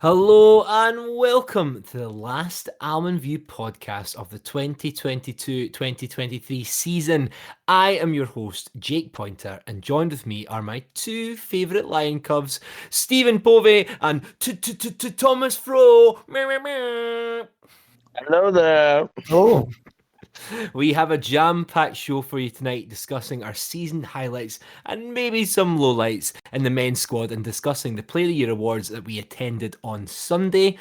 Hello and welcome to the last Almond View podcast of the 2022-2023 season. I am your host, Jake Pointer, and joined with me are my two favourite Lion Cubs, Stephen Povey and Thomas Fro. Hello there. Oh, We have a jam-packed show for you tonight, discussing our season highlights and maybe some lowlights in the men's squad, and discussing the Player of the Year awards that we attended on Sunday.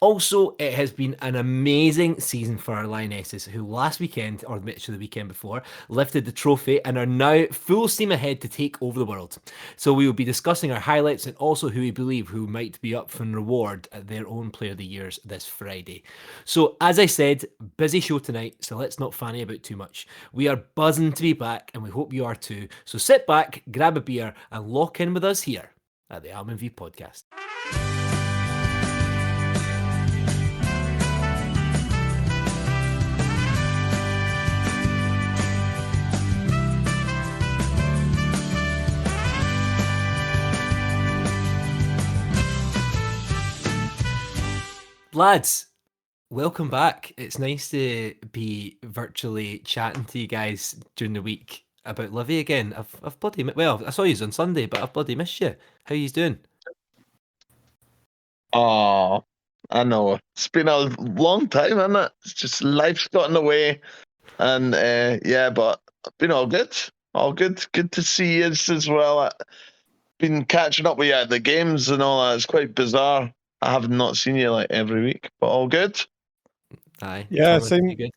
Also, it has been an amazing season for our Lionesses, who last weekend, or actually the weekend before, lifted the trophy and are now full steam ahead to take over the world. So we will be discussing our highlights and also who we believe who might be up for an reward at their own Player of the Years this Friday. So as I said, busy show tonight, so let's not fanny about too much. We are buzzing to be back, and we hope you are too. So sit back, grab a beer, and lock in with us here at the Almond View Podcast. Lads, welcome back. It's nice to be virtually chatting to you guys during the week about Livy again. I've bloody well, I saw you on Sunday, but I've bloody missed you. How you doing? Oh, I know. It's been a long time, hasn't it? It's just life's got in the way. And yeah, but been all good. All good. Good to see you as well. I've been catching up with you at the games and all that. It's quite bizarre. I have not seen you like every week, but all good. Aye. yeah, Thomas, same. you good?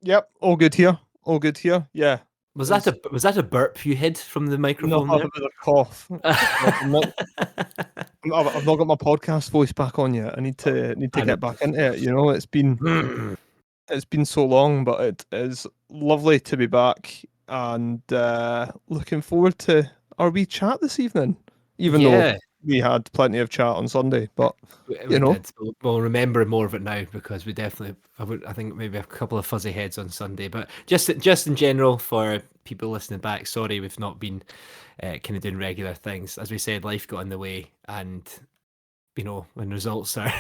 Yep, all good here. All good here. Yeah. Was that a burp you hid from the No, microphone I've got a cough. I've not got my podcast voice back on yet. I need to get back into it. You know, it's been so long, but it is lovely to be back, and looking forward to our wee chat this evening. Even though we had plenty of chat on Sunday, but we did. We'll remember more of it now, because we definitely, I think maybe a couple of fuzzy heads on Sunday, but just in general, for people listening back, sorry we've not been kind of doing regular things. As we said, life got in the way, and you know, when results are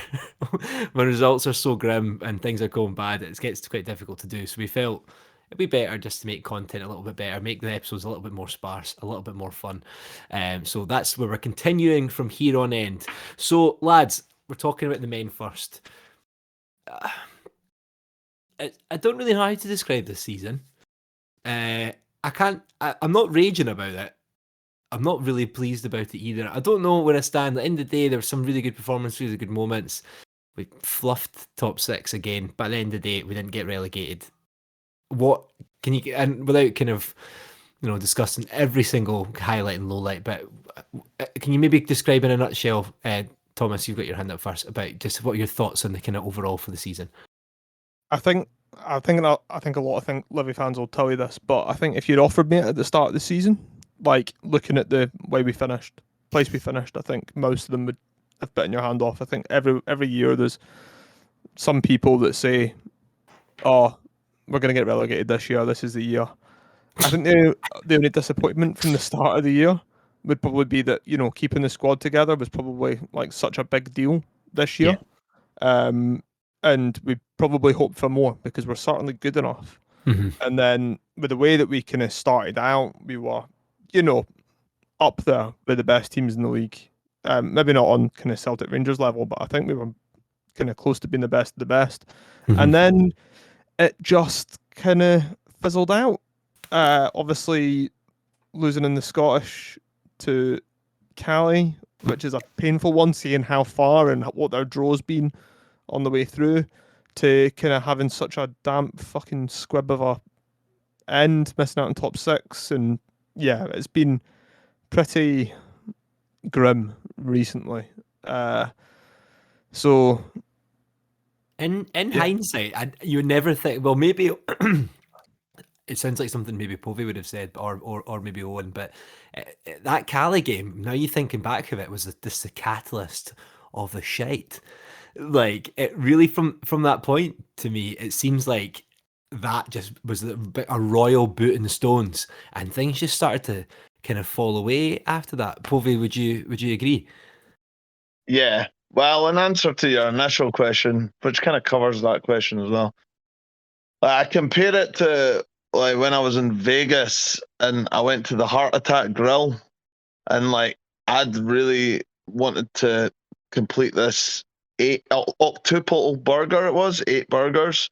so grim and things are going bad, it gets quite difficult to do. So we felt it'd be better just to make content a little bit better, make the episodes a little bit more sparse, a little bit more fun. So that's where we're continuing from here on end. So lads, we're talking about the men first. I don't really know how to describe this season. I'm not raging about it. I'm not really pleased about it either. I don't know where I stand. At the end of the day, there were some really good performances, really good moments. We fluffed top six again, but at the end of the day, we didn't get relegated. What can you, and without kind of, you know, discussing every single highlight and lowlight, but can you maybe describe in a nutshell, Thomas, you've got your hand up first, about just what your thoughts on the kind of overall for the season? I think a lot of Livy fans will tell you this, but I think if you'd offered me it at the start of the season, like looking at the way we finished, place we finished, I think most of them would have bitten your hand off. I think every year there's some people that say, "Oh, we're going to get relegated this year. This is the year." I think the only disappointment from the start of the year would probably be that, you know, keeping the squad together was probably like such a big deal this year. And we probably hoped for more, because we're certainly good enough. Mm-hmm. And then with the way that we kind of started out, we were, you know, up there with the best teams in the league. Maybe not on kind of Celtic Rangers level, but I think we were kind of close to being the best of the best. Mm-hmm. And then it just kind of fizzled out. Obviously, losing in the Scottish to Cali, which is a painful one, seeing how far and what their draw's been on the way through, to kind of having such a damp fucking squib of a end, missing out on top six. And yeah, it's been pretty grim recently. So in hindsight, you would never think, well, maybe it sounds like something maybe Povey would have said, or maybe Owen, but that Cali game, now you thinking back of it, was the catalyst of the shite. Like, it really, from that point, to me, it seems like that just was a royal boot in the stones, and things just started to kind of fall away after that. Povey, would you agree? Yeah, Well, in answer to your initial question, which kind of covers that question as well, I compare it to like when I was in Vegas and I went to the Heart Attack Grill, and like I'd really wanted to complete this octuple burger. It was 8 burgers.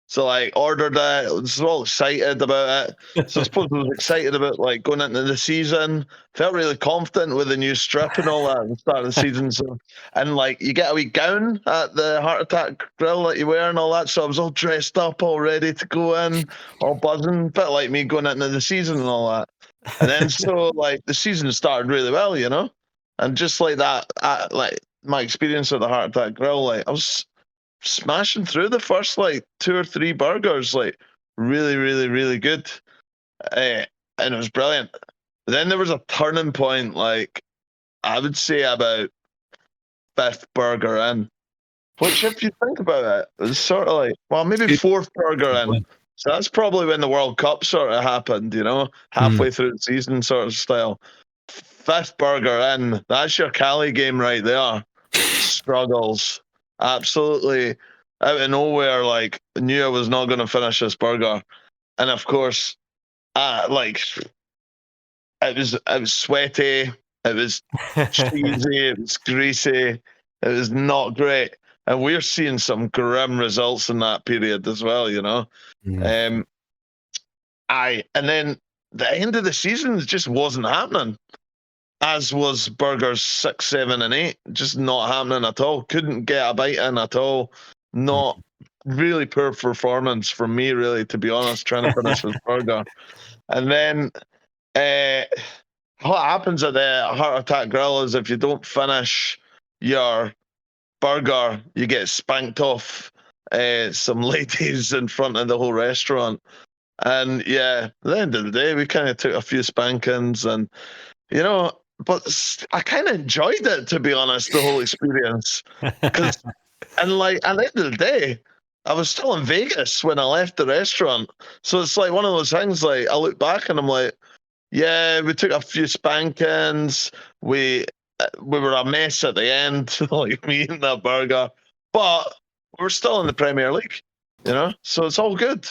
So like ordered it. I was all excited about it. So I suppose I was excited about like going into the season. Felt really confident with the new strip and all that at the start of the season. So and like you get a wee gown at the Heart Attack Grill that you wear and all that. So I was all dressed up, all ready to go in, all buzzing, bit like me going into the season and all that. And then so like the season started really well, you know, and just like that, like my experience at the Heart Attack Grill, like I was smashing through the first like 2 or 3 burgers, like really, really, really good, and it was brilliant. But then there was a turning point, like I would say about 5th burger in, which if you think about it, was sort of like, well, maybe 4th burger in. So that's probably when the World Cup sort of happened, you know, halfway through the season sort of style. 5th burger in, that's your Cali game right there. Struggles. Absolutely out of nowhere, like, knew I was not going to finish this burger. And of course, like, it was sweaty, it was cheesy, it was greasy, it was not great. And we're seeing some grim results in that period as well, you know. And then the end of the season just wasn't happening, as was burgers 6, 7, and 8. Just not happening at all. Couldn't get a bite in at all. Not really poor performance from me, really, to be honest, trying to finish this burger. And then what happens at the Heart Attack Grill is if you don't finish your burger, you get spanked off some ladies in front of the whole restaurant. And yeah, at the end of the day, we kind of took a few spankings, and you know, but I kind of enjoyed it, to be honest, the whole experience. And like at the end of the day, I was still in Vegas when I left the restaurant, so it's like one of those things. Like I look back and I'm like, yeah, we took a few spankings. We were a mess at the end, like me eating that burger, but we're still in the Premier League, you know. So it's all good.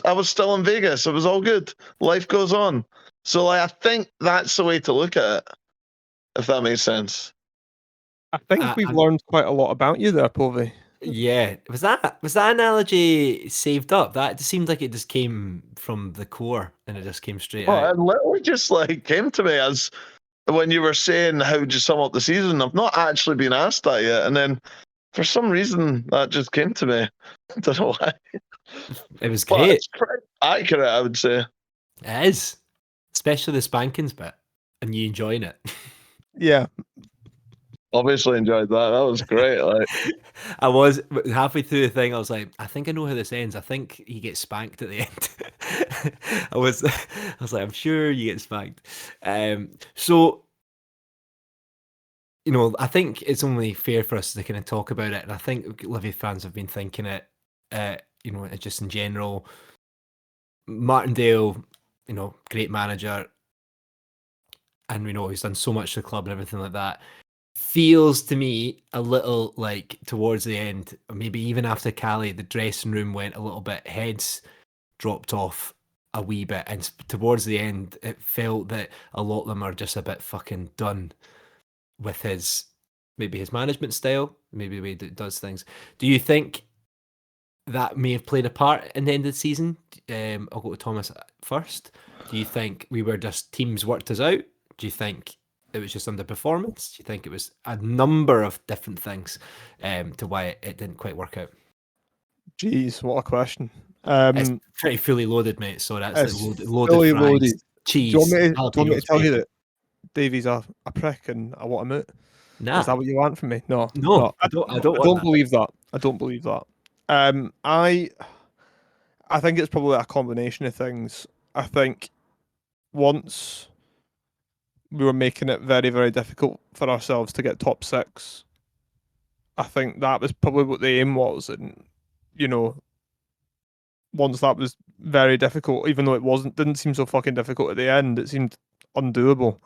I was still in Vegas. It was all good. Life goes on. So like, I think that's the way to look at it, if that makes sense. I think we've learned quite a lot about you there, Povey. Yeah, was that analogy saved up? That seemed like it just came from the core and it just came straight out. It literally just like came to me as when you were saying how would you sum up the season. I've not actually been asked that yet, and then for some reason that just came to me. I don't know why. It was But great. it's pretty accurate, I would say. It is, especially the spankings bit, and you enjoying it. Yeah. Obviously enjoyed that. That was great. Like I was halfway through the thing. I was like, I think I know how this ends. I think he gets spanked at the end. I was like, I'm sure you get spanked. So, you know, I think it's only fair for us to kind of talk about it, and I think Livy fans have been thinking it. You know, just in general, Martindale, you know, great manager, and we know he's done so much for the club and everything like that. Feels to me a little like towards the end, or maybe even after Cali, the dressing room went a little bit, heads dropped off a wee bit, and towards the end, it felt that a lot of them are just a bit fucking done with his management style, maybe the way that he does things. Do you think that may have played a part in the end of the season? I'll go to Thomas first. Do you think we were just teams worked us out? Do you think it was just underperformance? Do you think it was a number of different things to why it didn't quite work out? Jeez, what a question. It's pretty fully loaded, mate. So that's like loaded fully fries, loaded. cheese. Do you want me to tell you bacon. that Davey's a prick and I want him out? Nah. Is that what you want from me? No. I don't I don't believe that. I don't believe that. I think it's probably a combination of things. I think once we were making it very, very difficult for ourselves to get top 6, I think that was probably what the aim was. And, you know, once that was very difficult, even though it didn't seem so fucking difficult at the end, it seemed undoable.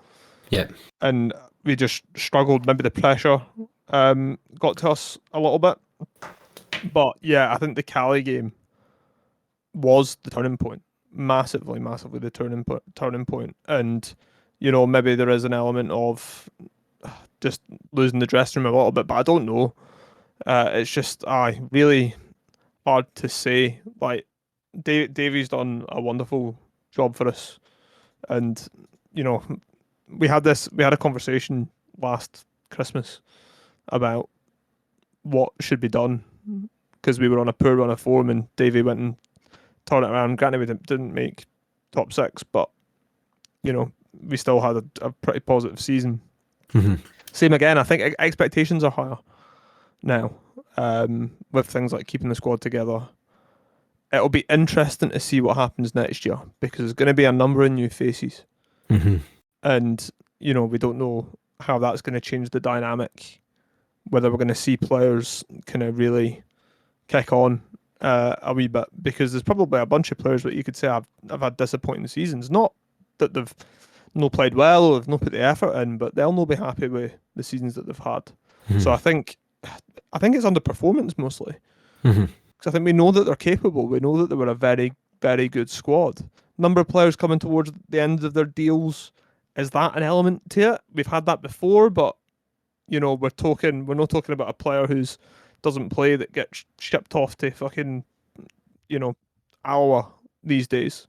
Yeah. And we just struggled. Maybe the pressure got to us a little bit. But yeah, I think the Cali game was the turning point. Massively the turning point. And, maybe there is an element of just losing the dressing room a little bit, but I don't know. It's just really hard to say. Like Davey's done a wonderful job for us, and we had a conversation last Christmas about what should be done because we were on a poor run of form, and Davey went and turned it around. Granted, we didn't make top 6, but we still had a pretty positive season. Mm-hmm. Same again. I think expectations are higher now, with things like keeping the squad together. It'll be interesting to see what happens next year because there's going to be a number of new faces, and we don't know how that's going to change the dynamic. Whether we're going to see players kind of really kick on a wee bit, because there's probably a bunch of players that you could say have had disappointing seasons. Not that they've not played well or they've not put the effort in, but they'll not be happy with the seasons that they've had. So I think it's underperformance mostly. Because I think we know that they're capable. We know that they were a very, very good squad. Number of players coming towards the end of their deals, is that an element to it? We've had that before, but we're not talking about a player who's doesn't play that gets shipped off to fucking Iowa these days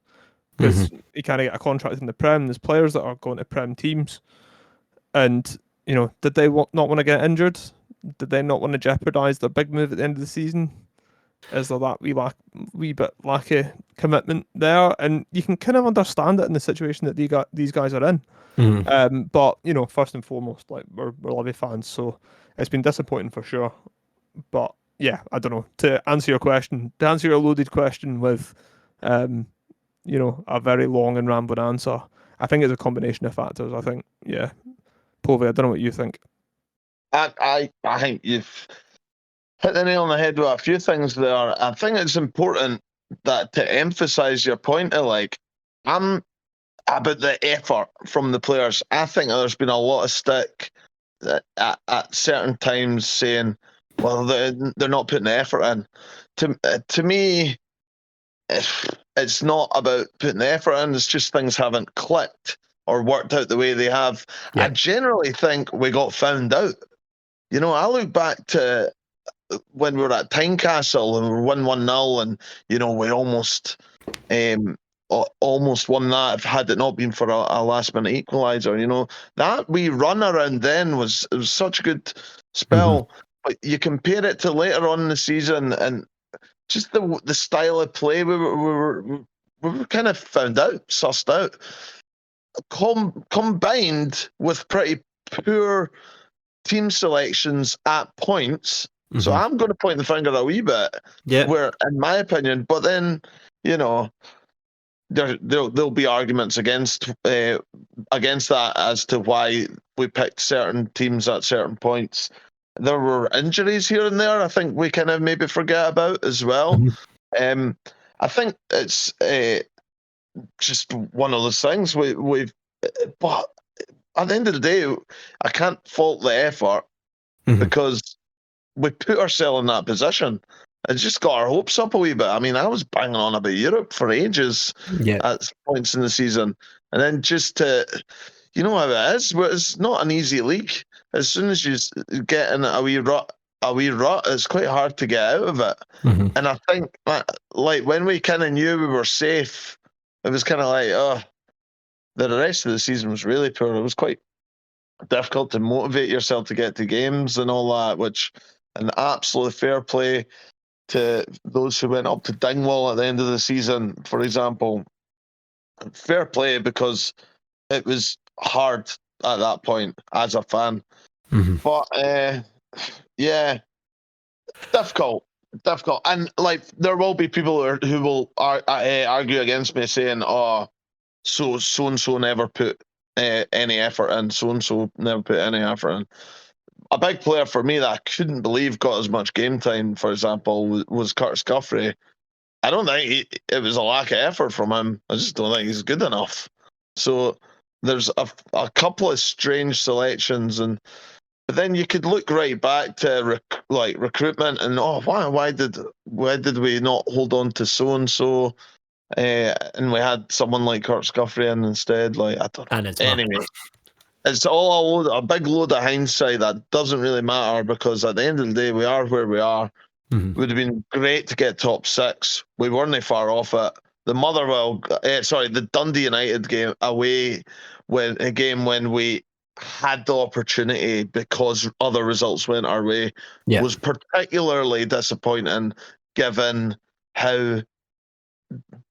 because he can't get a contract in the Prem. There's players that are going to Prem teams, and did they not want to get injured? Did they not want to jeopardise their big move at the end of the season? Is there that wee bit lack of commitment there? And you can kind of understand it in the situation that these guys are in. But first and foremost, like we're Livy fans, so it's been disappointing for sure. But yeah, I don't know. To answer your loaded question with, a very long and rambling answer, I think it's a combination of factors. I think, yeah, Povey, I don't know what you think. I think you've hit the nail on the head with a few things there. I think it's important that to emphasise your point of about the effort from the players. I think there's been a lot of stick at certain times saying, well, they're not putting the effort in. To me, it's not about putting the effort in. It's just things haven't clicked or worked out the way they have. Yeah. I generally think we got found out. I look back to when we were at Tynecastle and we were 1-0 and, we almost won that had it not been for a last-minute equaliser. That wee run around then was such a good spell. But you compare it to later on in the season and just the style of play, we were kind of found out, sussed out, combined with pretty poor team selections at points. So I'm going to point the finger a wee bit, where, in my opinion, but then, there'll be arguments against that as to why we picked certain teams at certain points. There were injuries here and there I think we kind of maybe forget about as well. I think it's just one of those things but at the end of the day, I can't fault the effort because we put ourselves in that position and just got our hopes up a wee bit. I mean, I was banging on about Europe for ages at points in the season. And then just to, how it is, it's not an easy league. As soon as you get in a wee rut, it's quite hard to get out of it. And I think, like when we kind of knew we were safe, it was kind of like, the rest of the season was really poor. It was quite difficult to motivate yourself to get to games and all that, which an absolute fair play to those who went up to Dingwall at the end of the season, for example. Fair play because it was hard at that point as a fan. But yeah, difficult. And like there will be people who will argue against me saying, so and so never put any effort in. So and so never put any effort in. A big player for me that I couldn't believe got as much game time, for example, was Curtis Guthrie. I don't think it was a lack of effort from him. I just don't think he's good enough. So there's a couple of strange selections, and But then you could look right back to recruitment and why did we not hold on to so and so, and we had someone like Kurt Scuffrey in instead. Like, I don't know. And it's well. Anyway, it's all a big load of hindsight that doesn't really matter, because at the end of the day, we are where we are. Mhm. It would have been great to get top 6. We weren't far off it. The Dundee United game away, when we had the opportunity because other results went our way, was particularly disappointing, given how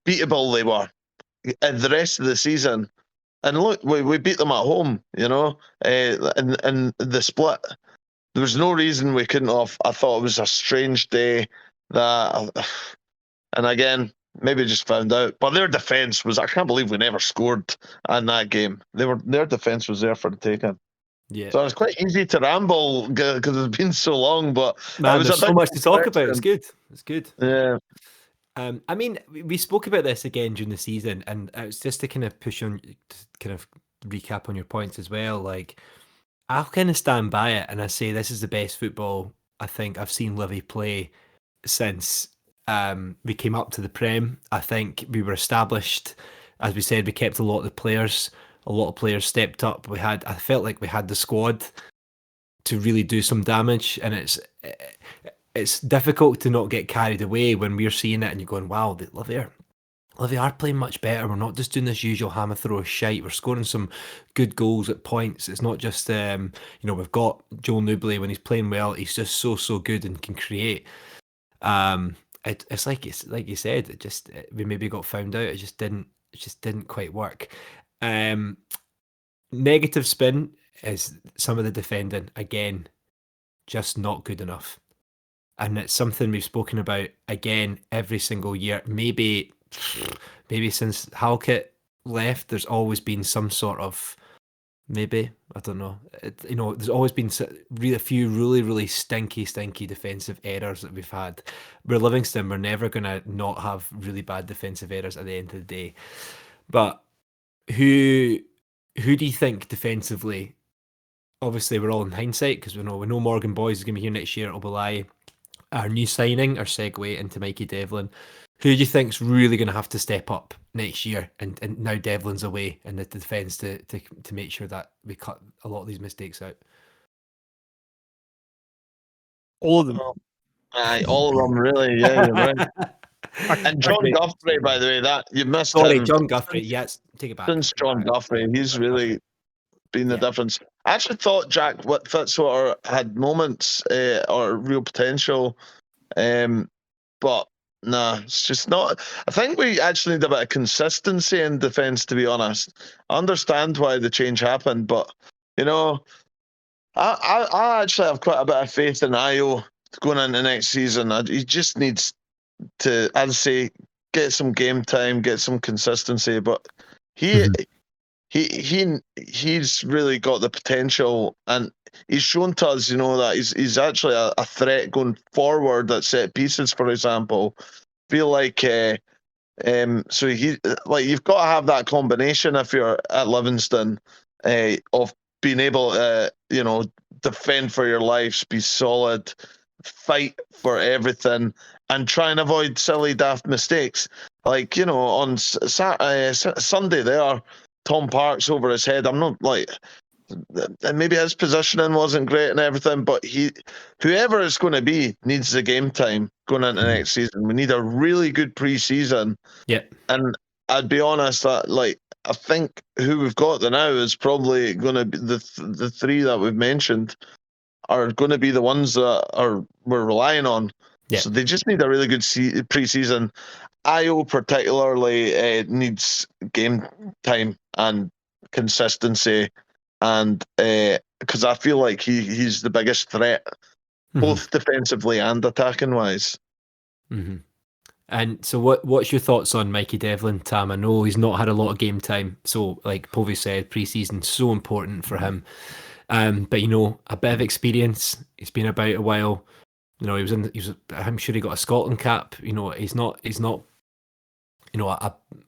beatable they were in the rest of the season. And look, we beat them at home, in the split. There was no reason we couldn't have. I thought it was a strange day and again, maybe just found out. But their defence was, I can't believe we never scored in that game. Their defence was there for the taking. Yeah. So it's quite easy to ramble because it's been so long, but Man, it was there's so much to talk about. It's good. It's good. Yeah. I mean, we spoke about this again during the season, and it's just to kind of push on, to kind of recap on your points as well. Like, I'll kind of stand by it, and I say this is the best football I think I've seen Livy play since we came up to the Prem. I think we were established, as we said. We kept a lot of the players. A lot of players stepped up. I felt like we had the squad to really do some damage, and it's difficult to not get carried away when we're seeing it and you're going, wow, Livy are playing much better. We're not just doing this usual hammer throw shite. We're scoring some good goals at points. It's not just, we've got Joel Newbley. When he's playing well, he's just so good and can create. It's like you said, we maybe got found out. It just didn't quite work. Negative spin is some of the defending, again, just not good enough. And it's something we've spoken about again every single year. Maybe since Halkett left, there's always been some sort of, I don't know. There's always been a few really stinky defensive errors that we've had. We're Livingston. We're never going to not have really bad defensive errors at the end of the day. But who do you think defensively? Obviously, we're all in hindsight because we know Morgan Boys is going to be here next year at Obelai. Our new signing, our segue into Mikey Devlin. Who do you think's really going to have to step up next year? And now Devlin's away in the defence to make sure that we cut a lot of these mistakes out. All of them. Aye, all of them, really. Yeah, you're right. And John Guthrie, by the way, that you missed him. John Guthrie. Yes, take it back. Since John Guthrie, he's really been the difference. I actually thought Jack Fitzwater had moments or real potential, but nah, it's just not. I think we actually need a bit of consistency in defence, to be honest. I understand why the change happened, but I actually have quite a bit of faith in Ayo going into next season. He just needs to, as I say, get some game time, get some consistency, but he's really got the potential, and he's shown to us, that he's actually a threat going forward at set pieces, for example. Feel like so you've got to have that combination if you're at Livingston, of being able to defend for your lives, be solid, fight for everything, and try and avoid silly daft mistakes. Like on Sunday there, Tom Parks over his head. I'm not maybe his positioning wasn't great and everything, but whoever it's going to be needs the game time going into next season. We need a really good pre-season. Yeah. And I'd be honest that I think who we've got there now is probably going to be the three that we've mentioned are going to be the ones that we're relying on. Yeah. So they just need a really good pre-season. Ayo particularly needs game time and consistency, and because I feel like he's the biggest threat, both defensively and attacking wise. Mm-hmm. And so what's your thoughts on Mikey Devlin, Tam? I know he's not had a lot of game time, so like Povey said, pre-season so important for him. But a bit of experience. He's been about a while. I'm sure he got a Scotland cap. He's not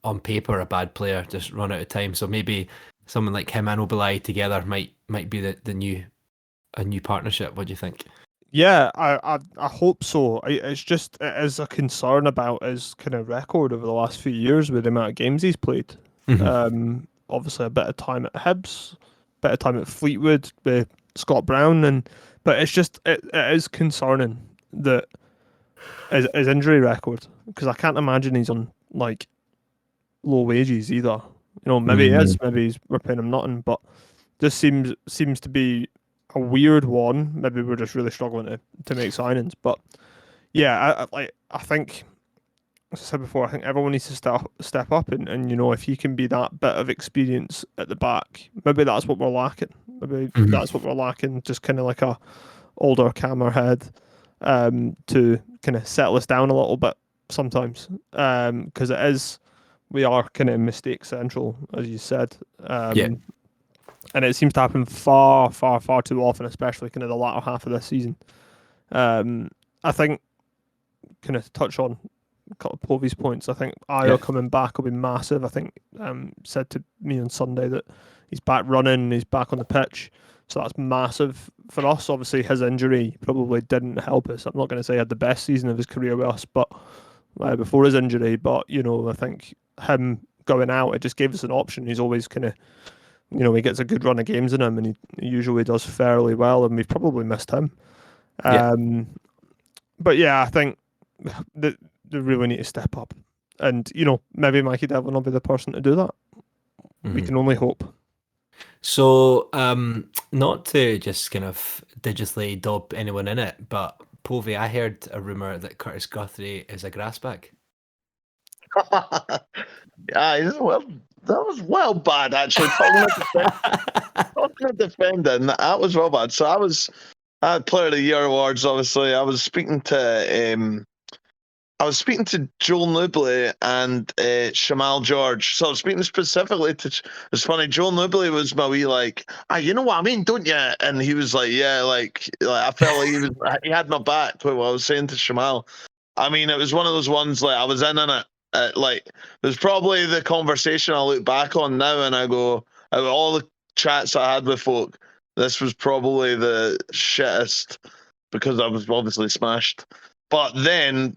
on paper a bad player, just run out of time. So maybe someone like him and Obelai together might be the new a new partnership. What do you think? Yeah, I hope so. It's just it is a concern about his kind of record over the last few years with the amount of games he's played. Obviously a bit of time at Hibs, bit of time at Fleetwood with Scott Brown, but it's just it is concerning that his injury record, because I can't imagine he's on like low wages either. You know, maybe he is, maybe we're paying him nothing, but this seems to be a weird one. Maybe we're just really struggling to make signings. But yeah, I think, as I said before, I think everyone needs to step up, and you know, if you can be that bit of experience at the back, maybe that's what we're lacking. Maybe that's what we're lacking. Just kind of like a older camera head to kind of settle us down a little bit sometimes, because we are kind of mistake central, as you said. And it seems to happen far, far, far too often, especially kind of the latter half of this season. I think, kind of touch on a couple of Povey's points, I think Ayo coming back will be massive. I think said to me on Sunday that he's back running, he's back on the pitch. So that's massive for us. Obviously, his injury probably didn't help us. I'm not going to say he had the best season of his career with us, but before his injury. But, you know, I think him going out, it just gave us an option. He's always kind of, you know, he gets a good run of games in him, and he usually does fairly well, and we've probably missed him. But yeah, I think that they really need to step up. And, you know, maybe Mikey Devlin will be the person to do that. We can only hope. So, not to just kind of digitally dob anyone in it, but Povey, I heard a rumour that Curtis Guthrie is a grassback. Yeah, well, that was well bad, actually. Talking of defending, that was well bad. So I had Player of the Year awards, obviously. I was speaking to Joel Newbley and Shamal George. So I was speaking specifically to. It's funny. Joel Newbley was my wee like, you know what I mean, don't you? And he was like, yeah, like I felt like he had my back with what I was saying to Shamal. I mean, it was one of those ones like I was in it. Like, it was probably the conversation I look back on now and I go, out of all the chats I had with folk, this was probably the shittest because I was obviously smashed. But then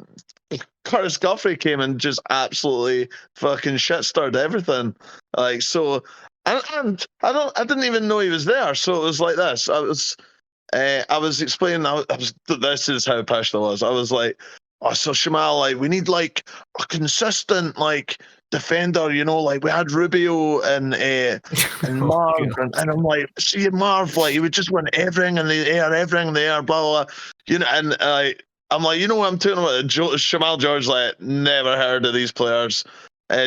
Curtis Guthrie came and just absolutely fucking shit-stirred everything. Like, so, and I didn't even know he was there. So it was like this. I was explaining. This is how pissed I was. I was like, oh, so Shamal, like, we need like a consistent like defender, you know, like we had Rubio and Marv, and I'm like, see Marv, like he would just win everything in the air, blah blah, blah. You know, and I'm like, you know what I'm talking about? Shamal George, like, never heard of these players.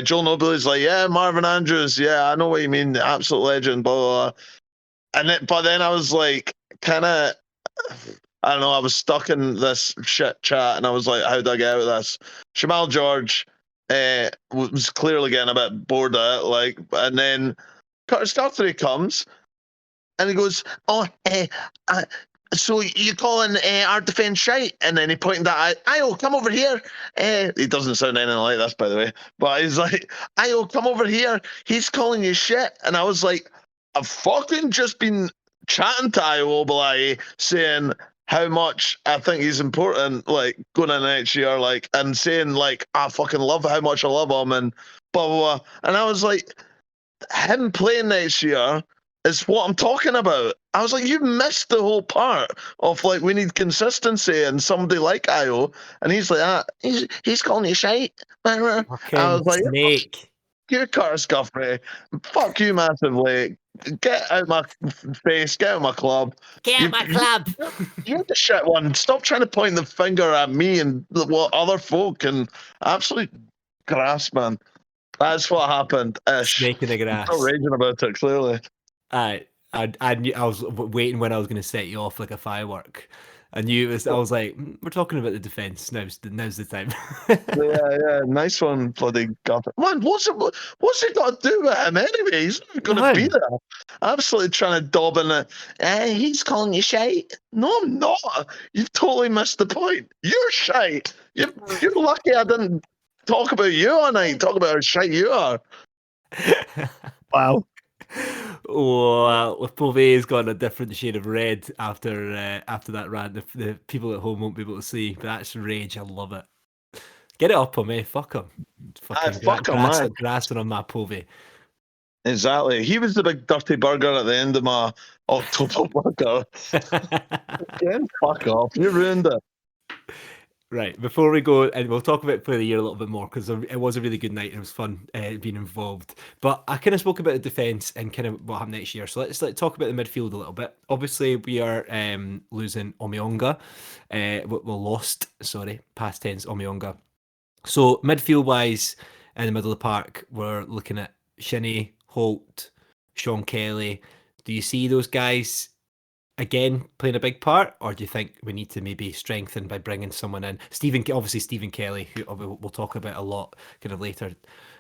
Joel Noble's like, yeah, Marvin Andrews, yeah, I know what you mean, absolute legend, blah blah, blah. But then I was like, kind of, I don't know, I was stuck in this shit chat, and I was like, how do I get out of this? Shamal George was clearly getting a bit bored of it, like, and then Curtis Guthrie comes, and he goes, so you calling our defence shite? And then he pointed at Ayo, come over here. He doesn't sound anything like this, by the way, but he's like, Ayo, come over here. He's calling you shit. And I was like, I've fucking just been chatting to Ayo Obalai, saying how much I think he's important, like, going in next year, like, and saying, like, I fucking love how much I love him, and blah, blah, blah. And I was like, him playing next year is what I'm talking about. I was like, you missed the whole part of, like, we need consistency and somebody like Ayo. And he's like, he's calling you shite. I was like, snake. You're Curtis Guthrie. Fuck you massively. Get out my face. Get out my club. Get out my club. You're the shit one. Stop trying to point the finger at me and what other folk, and absolute grass, man. That's what happened. Snake in the grass. I'm still raging about it, clearly. I knew, I was waiting when I was going to set you off like a firework. I knew it was. I was like, we're talking about the defence. Now's the time. yeah, nice one, bloody Guthrie. Man, what's it got to do with him anyway? He's not going to be there. Absolutely trying to dob in it. He's calling you shite. No, I'm not. You've totally missed the point. You're shite. You're lucky I didn't talk about you all night. Talk about how shite you are. Wow. Oh, well, Povey's got a different shade of red after that rant. The people at home won't be able to see, but that's rage. I love it. Get it up on me. Fuck him. Fucking Fuck him, man. grassing on my Povey. Exactly. He was the big dirty burger at the end of my October burger. Again, fuck off. You ruined it. Right, before we go, and we'll talk about Player of the Year a little bit more, because it was a really good night and it was fun being involved. But I kind of spoke about the defence and kind of what happened next year. So let's talk about the midfield a little bit. Obviously, we are losing Omionga. Lost, past tense, Omionga. So midfield-wise, in the middle of the park, we're looking at Shinnie, Holt, Sean Kelly. Do you see those guys again playing a big part, or do you think we need to maybe strengthen by bringing someone in? Stephen Kelly, who we'll talk about a lot kind of later.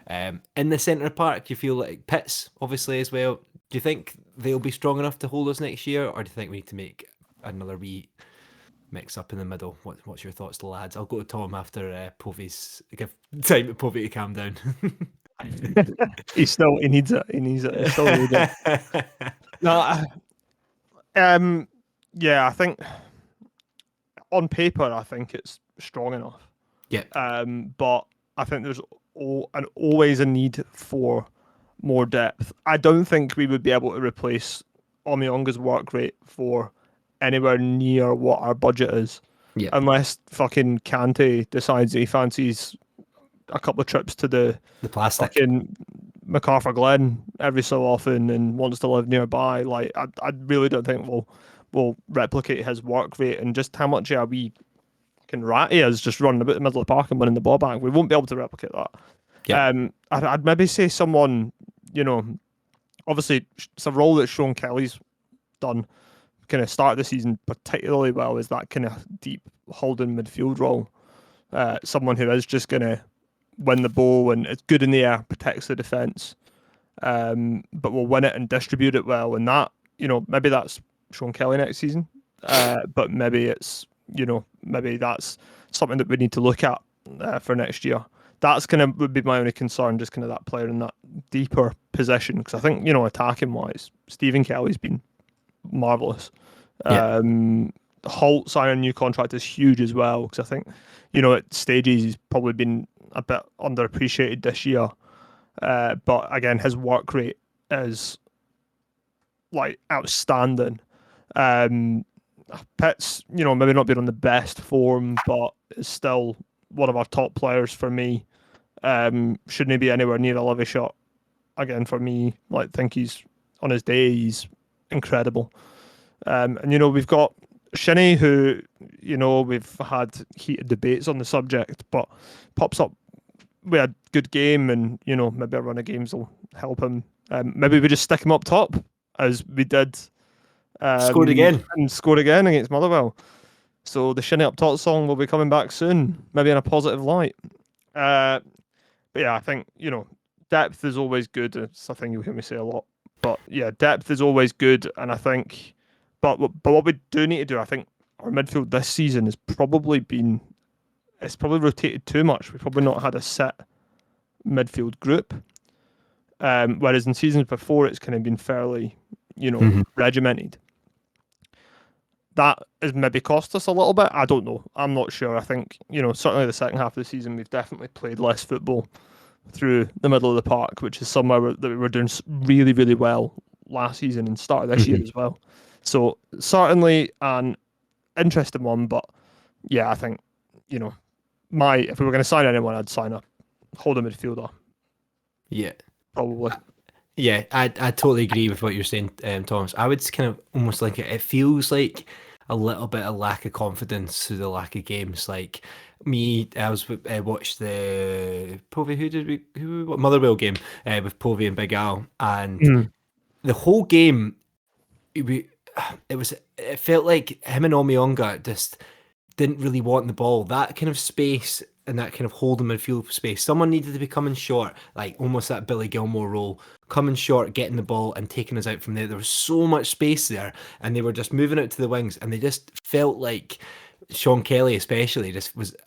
In the centre park, you feel like Pitts, obviously, as well. Do you think they'll be strong enough to hold us next year, or do you think we need to make another wee mix up in the middle? What's your thoughts, lads? I'll go to Tom after Povey's. Give time to Povey to calm down. He needs it. He still needs it. No, yeah, I think on paper, I think it's strong enough. Yeah. But I think there's always a need for more depth. I don't think we would be able to replace Omionga's work rate for anywhere near what our budget is. Yeah. Unless fucking Kante decides he fancies a couple of trips to the plastic fucking MacArthur Glen every so often and wants to live nearby. Like, I really don't think we'll replicate his work rate, and just how much a wee fucking rat he is just running about the middle of the park and winning the ball back. We won't be able to replicate that. Yeah. I'd maybe say someone, obviously it's a role that Sean Kelly's done kind of start the season particularly well, is that kind of deep holding midfield role. Someone who is just going to win the ball and it's good in the air, protects the defence, but will win it and distribute it well. And that, maybe that's Sean Kelly next season, but maybe it's, maybe that's something that we need to look at for next year. That's would be my only concern, just kind of that player in that deeper position, because I think, attacking wise, Stephen Kelly's been marvellous. Yeah. Holt signing a new contract is huge as well, because I think, at stages he's probably been a bit underappreciated this year. But again, his work rate is like outstanding. Pitt's, maybe not been on the best form, but is still one of our top players for me. Shouldn't he be anywhere near a Livy shot? Again, for me, think he's on his day, he's incredible. And we've got Shinnie, who, we've had heated debates on the subject, but pops up with a good game, and maybe a run of games will help him. Maybe we just stick him up top, as we did. Scored again against Motherwell. So the Shinnie up top song will be coming back soon, maybe in a positive light. But yeah, I think depth is always good. It's a thing you'll hear me say a lot. But yeah, depth is always good, and I think. But what we do need to do, I think, our midfield this season has probably rotated too much. We've probably not had a set midfield group. Whereas in seasons before, it's kind of been fairly, regimented. That has maybe cost us a little bit. I don't know. I'm not sure. I think, certainly the second half of the season, we've definitely played less football through the middle of the park, which is somewhere that we were doing really, really well last season and start of this year as well. So certainly an interesting one, but yeah, I think, if we were going to sign anyone, I'd sign a holding midfielder. Yeah. Probably. Yeah, I totally agree with what you're saying, Thomas. I would kind of almost like it feels like a little bit of lack of confidence through the lack of games. Like me, I watched the Povey, Motherwell game with Povey and Big Al, and the whole game, it felt like him and Omionga just didn't really want the ball. That kind of space and that kind of holding midfield space, someone needed to be coming short, like almost that Billy Gilmore role, coming short, getting the ball and taking us out from there. There was so much space there, and they were just moving out to the wings, and they just felt like Sean Kelly especially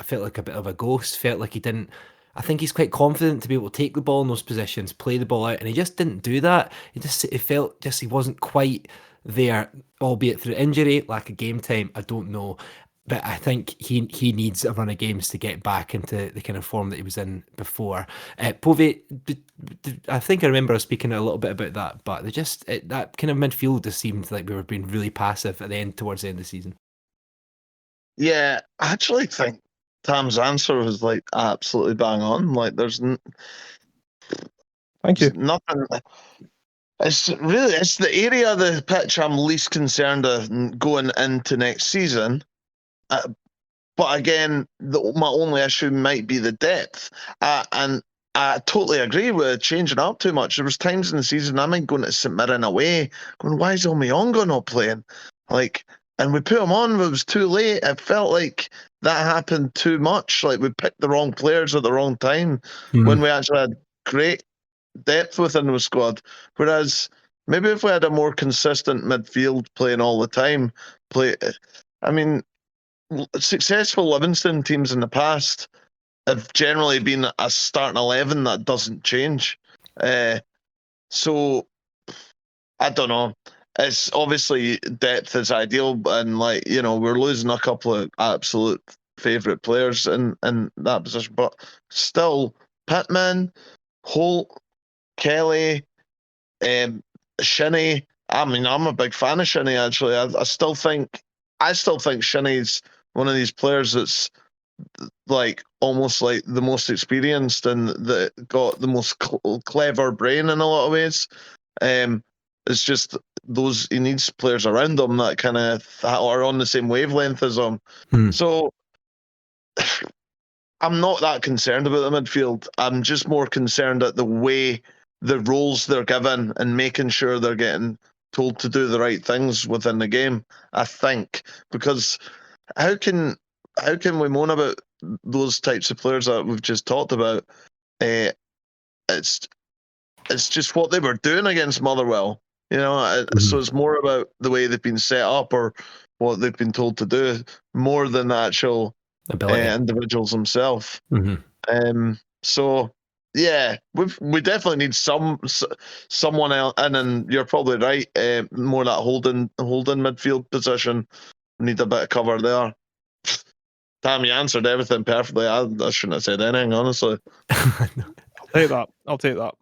felt like a bit of a ghost, felt like he didn't I think he's quite confident to be able to take the ball in those positions, play the ball out, and he just didn't do that. It felt just he wasn't quite there, albeit through injury, lack of game time. I don't know. But I think he needs a run of games to get back into the kind of form that he was in before. Povey, I think I remember us speaking a little bit about that, but that kind of midfield just seemed like we were being really passive towards the end of the season. Yeah, I actually think Tam's answer was like absolutely bang on. Like, Thank you. nothing. It's the area of the pitch I'm least concerned of going into next season. But again, my only issue might be the depth. And I totally agree with changing up too much. There was times in the season I might going to St Mirren away, going, why is Omiyongo not playing? Like, and we put him on, but it was too late. It felt like that happened too much. Like, we picked the wrong players at the wrong time when we actually had great depth within the squad. Whereas maybe if we had a more consistent midfield playing all the time, I mean, successful Livingston teams in the past have generally been a starting 11 that doesn't change. So I don't know. It's obviously depth is ideal, and we're losing a couple of absolute favourite players in that position, but still, Pittman, Holt, Kelly, Shinnie. I mean, I'm a big fan of Shinnie. Actually, I still think Shinnie's one of these players that's like almost like the most experienced and that got the most clever brain in a lot of ways. It's just he needs players around him that kind of are on the same wavelength as him. So I'm not that concerned about the midfield. I'm just more concerned at the way the roles they're given and making sure they're getting told to do the right things within the game. I think, because how can we moan about those types of players that we've just talked about? It's just what they were doing against Motherwell, So it's more about the way they've been set up or what they've been told to do, more than the actual individuals themselves. So yeah, we definitely need someone else, and you're probably right. More that holding midfield position. Need a bit of cover there. Tam, you answered everything perfectly. I shouldn't have said anything, honestly. I'll take that.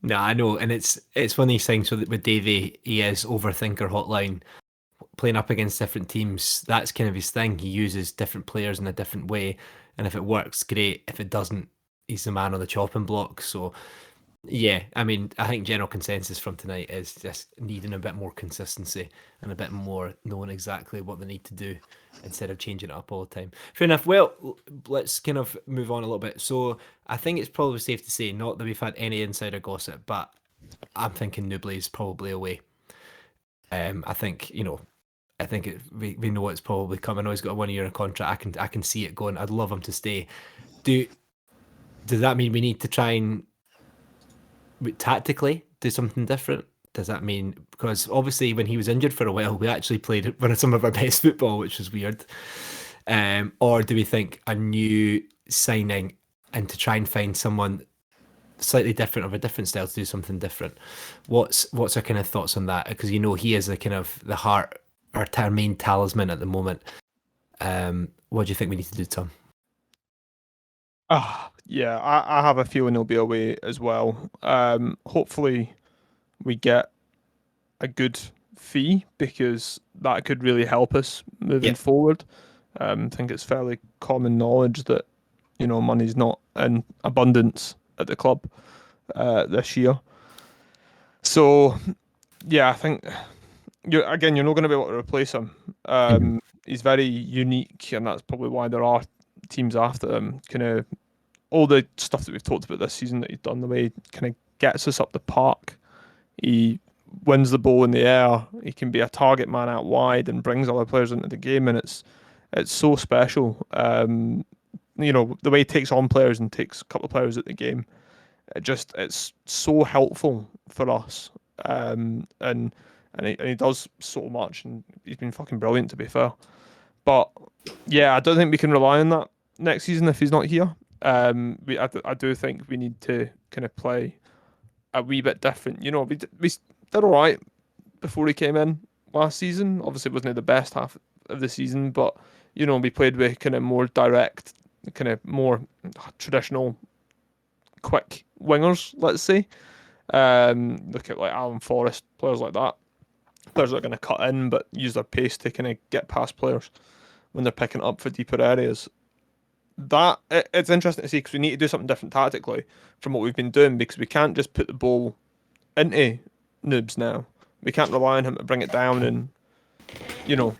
No, I know, and it's one of these things with Davey. He is overthinker hotline, playing up against different teams. That's kind of his thing. He uses different players in a different way, and if it works, great. If it doesn't, he's the man on the chopping block. So yeah, I mean, I think general consensus from tonight is just needing a bit more consistency and a bit more knowing exactly what they need to do instead of changing it up all the time. Fair enough. Well, let's kind of move on a little bit. So I think it's probably safe to say, not that we've had any insider gossip, but I'm thinking Nubly's probably away. I think, we know it's probably coming. I know he's got a 1 year contract. I can see it going. I'd love him to stay. Does that mean we need to try and tactically do something different? Does that mean, because obviously when he was injured for a while, we actually played some of our best football, which was weird. Or do we think a new signing and to try and find someone slightly different, of a different style, to do something different? What's our kind of thoughts on that? Because he is the kind of the heart, our main talisman at the moment. What do you think we need to do, Tom? Yeah, I have a feeling he'll be away as well. Hopefully we get a good fee, because that could really help us moving forward. I think it's fairly common knowledge that money's not in abundance at the club this year. So yeah, I think you're not going to be able to replace him. He's very unique, and that's probably why there are teams after him. Kind of all the stuff that we've talked about this season that he's done, the way he kind of gets us up the park. He wins the ball in the air. He can be a target man out wide and brings other players into the game, and it's so special. The way he takes on players and takes a couple of players at the game, it's so helpful for us. And he does so much, and he's been fucking brilliant, to be fair. But yeah, I don't think we can rely on that next season if he's not here. I do think we need to kind of play a wee bit different. You know, we did all right before he came in last season. Obviously, it wasn't the best half of the season, but you know, we played with kind of more direct, kind of more traditional, quick wingers. Let's say, look at like Alan Forrest, players like that, players that are going to cut in but use their pace to kind of get past players when they're picking up for deeper areas. It's interesting to see because we need to do something different tactically from what we've been doing because we can't just put the ball into Noobs now. We can't rely on him to bring it down and, you know,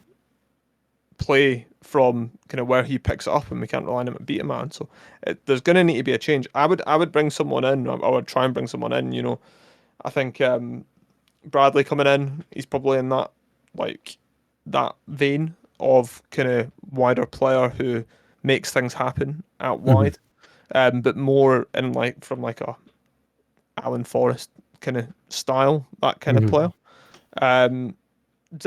play from kind of where he picks it up, and we can't rely on him to beat a man. So there's going to need to be a change. I would bring someone in. I would try and bring someone in. You know, I think Bradley coming in, he's probably in that vein of kind of wider player who makes things happen out wide, but more in from a Alan Forrest kind of style, that kind of player.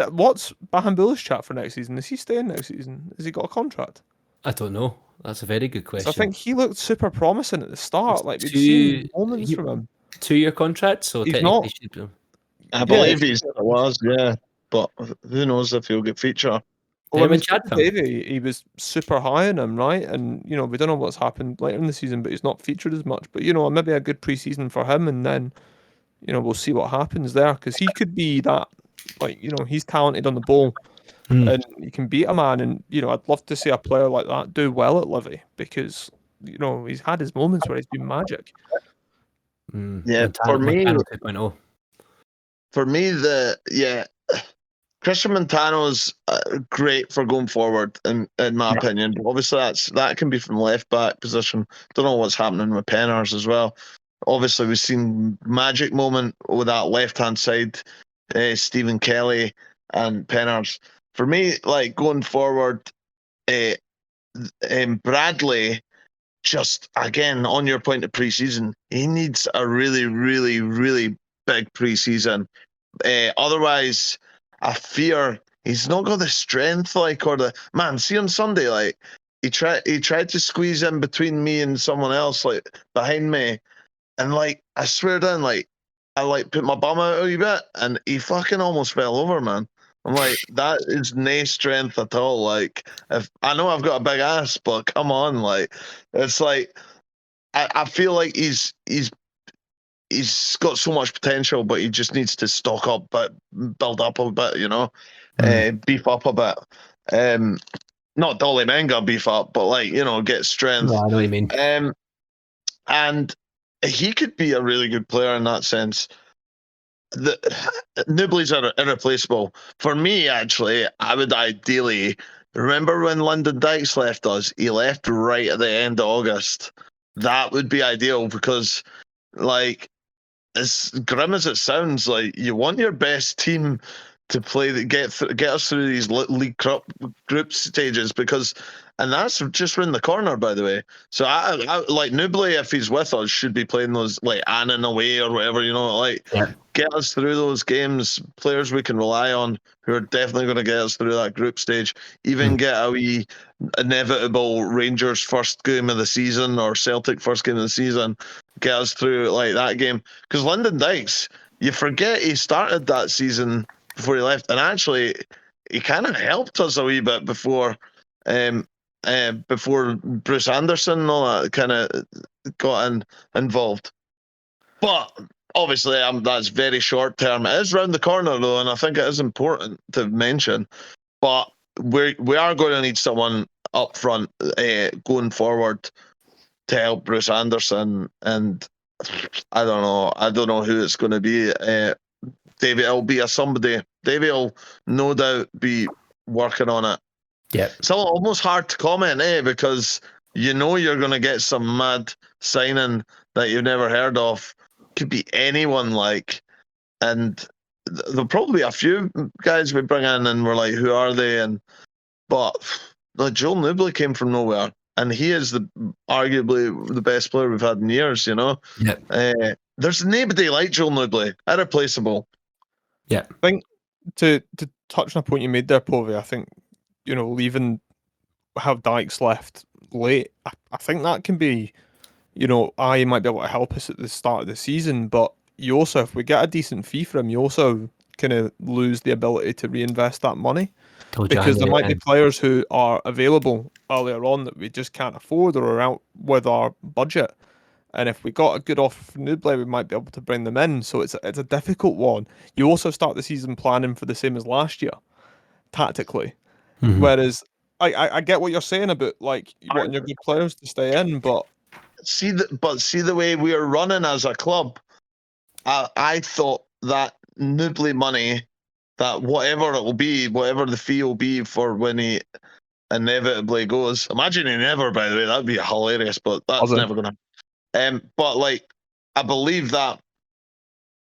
What's Bahambula's chat for next season? Is he staying next season? Has he got a contract? I don't know. That's a very good question. So I think he looked super promising at the start. Like we'd Two- seen moments from him. 2-year contract, so He's technically not- should be. I believe it was, yeah. But who knows if he'll get feature. Well, I mean, Chad Povey, he was super high on him, right? And you know, we don't know what's happened later in the season, but he's not featured as much. But you know, maybe a good preseason for him, and then you know we'll see what happens there because he could be that. Like you know, he's talented on the ball, and he can beat a man. And you know, I'd love to see a player like that do well at Livy because you know he's had his moments where he's been magic. Yeah, for me, 2.0. For me, Christian Montano's great for going forward, in my opinion. But obviously, that can be from left back position. Don't know what's happening with Penners as well. Obviously, we've seen magic moment with that left hand side, Stephen Kelly and Penners. For me, like going forward, Bradley. Just again on your point of preseason, he needs a really, really, really big preseason. Otherwise, I fear he's not got the strength or the man. See on Sunday, like he tried to squeeze in between me and someone else, like behind me, and like I swear down, like I put my bum out a wee bit, and he fucking almost fell over, man. I'm like, that is no strength at all. Like, if I know I've got a big ass, but come on, like, it's like I feel like he's got so much potential, but he just needs to stock up, but build up a bit, you know, beef up a bit. Not Dolly Menga beef up, but like get strength. No, I know what you mean. And he could be a really good player in that sense. Newbley's irreplaceable. For me, actually, I would ideally remember when Lyndon Dykes left us. He left right at the end of August. That would be ideal because, like, as grim as it sounds, like you want your best team to play get us through these league group stages and that's just around the corner, by the way. So I like Newbley, if he's with us, should be playing those like Annan away or whatever, get us through those games. Players we can rely on who are definitely going to get us through that group stage. Even get a wee inevitable Rangers first game of the season or Celtic first game of the season. Get us through like that game because Lyndon Dykes, you forget he started that season before he left, and actually he kind of helped us a wee bit before Bruce Anderson and all that kind of got involved. But obviously, that's very short term. It is round the corner though, and I think it is important to mention. But we are going to need someone up front going forward to help Bruce Anderson, and I don't know who it's going to be. David, it'll be somebody. David will no doubt be working on it. Yeah, it's almost hard to comment, because you're going to get some mad signing that you've never heard of. Could be anyone, and there'll probably be a few guys we bring in, and we're like, who are they? But Joel Newbley came from nowhere, and he is arguably the best player we've had in years. Yeah. There's nobody like Joel Newbley, irreplaceable. Yeah, I think to touch on a point you made there, Povey, I think leaving how Dykes left late, I think that can be, he might be able to help us at the start of the season, but you also, if we get a decent fee for him, you also kind of lose the ability to reinvest that money Told you, because there might be and players who are available earlier on that we just can't afford or are out with our budget. And if we got a good offer from Newblay, we might be able to bring them in. So it's a difficult one. You also start the season planning for the same as last year, tactically. Mhm. Whereas I get what you're saying about like wanting your good players to stay in, but see the way we are running as a club. I thought that Newbley money, that whatever it will be, whatever the fee will be for when he inevitably goes. Imagine he never, by the way, that'd be hilarious, but that's Other. never gonna. But like, I believe that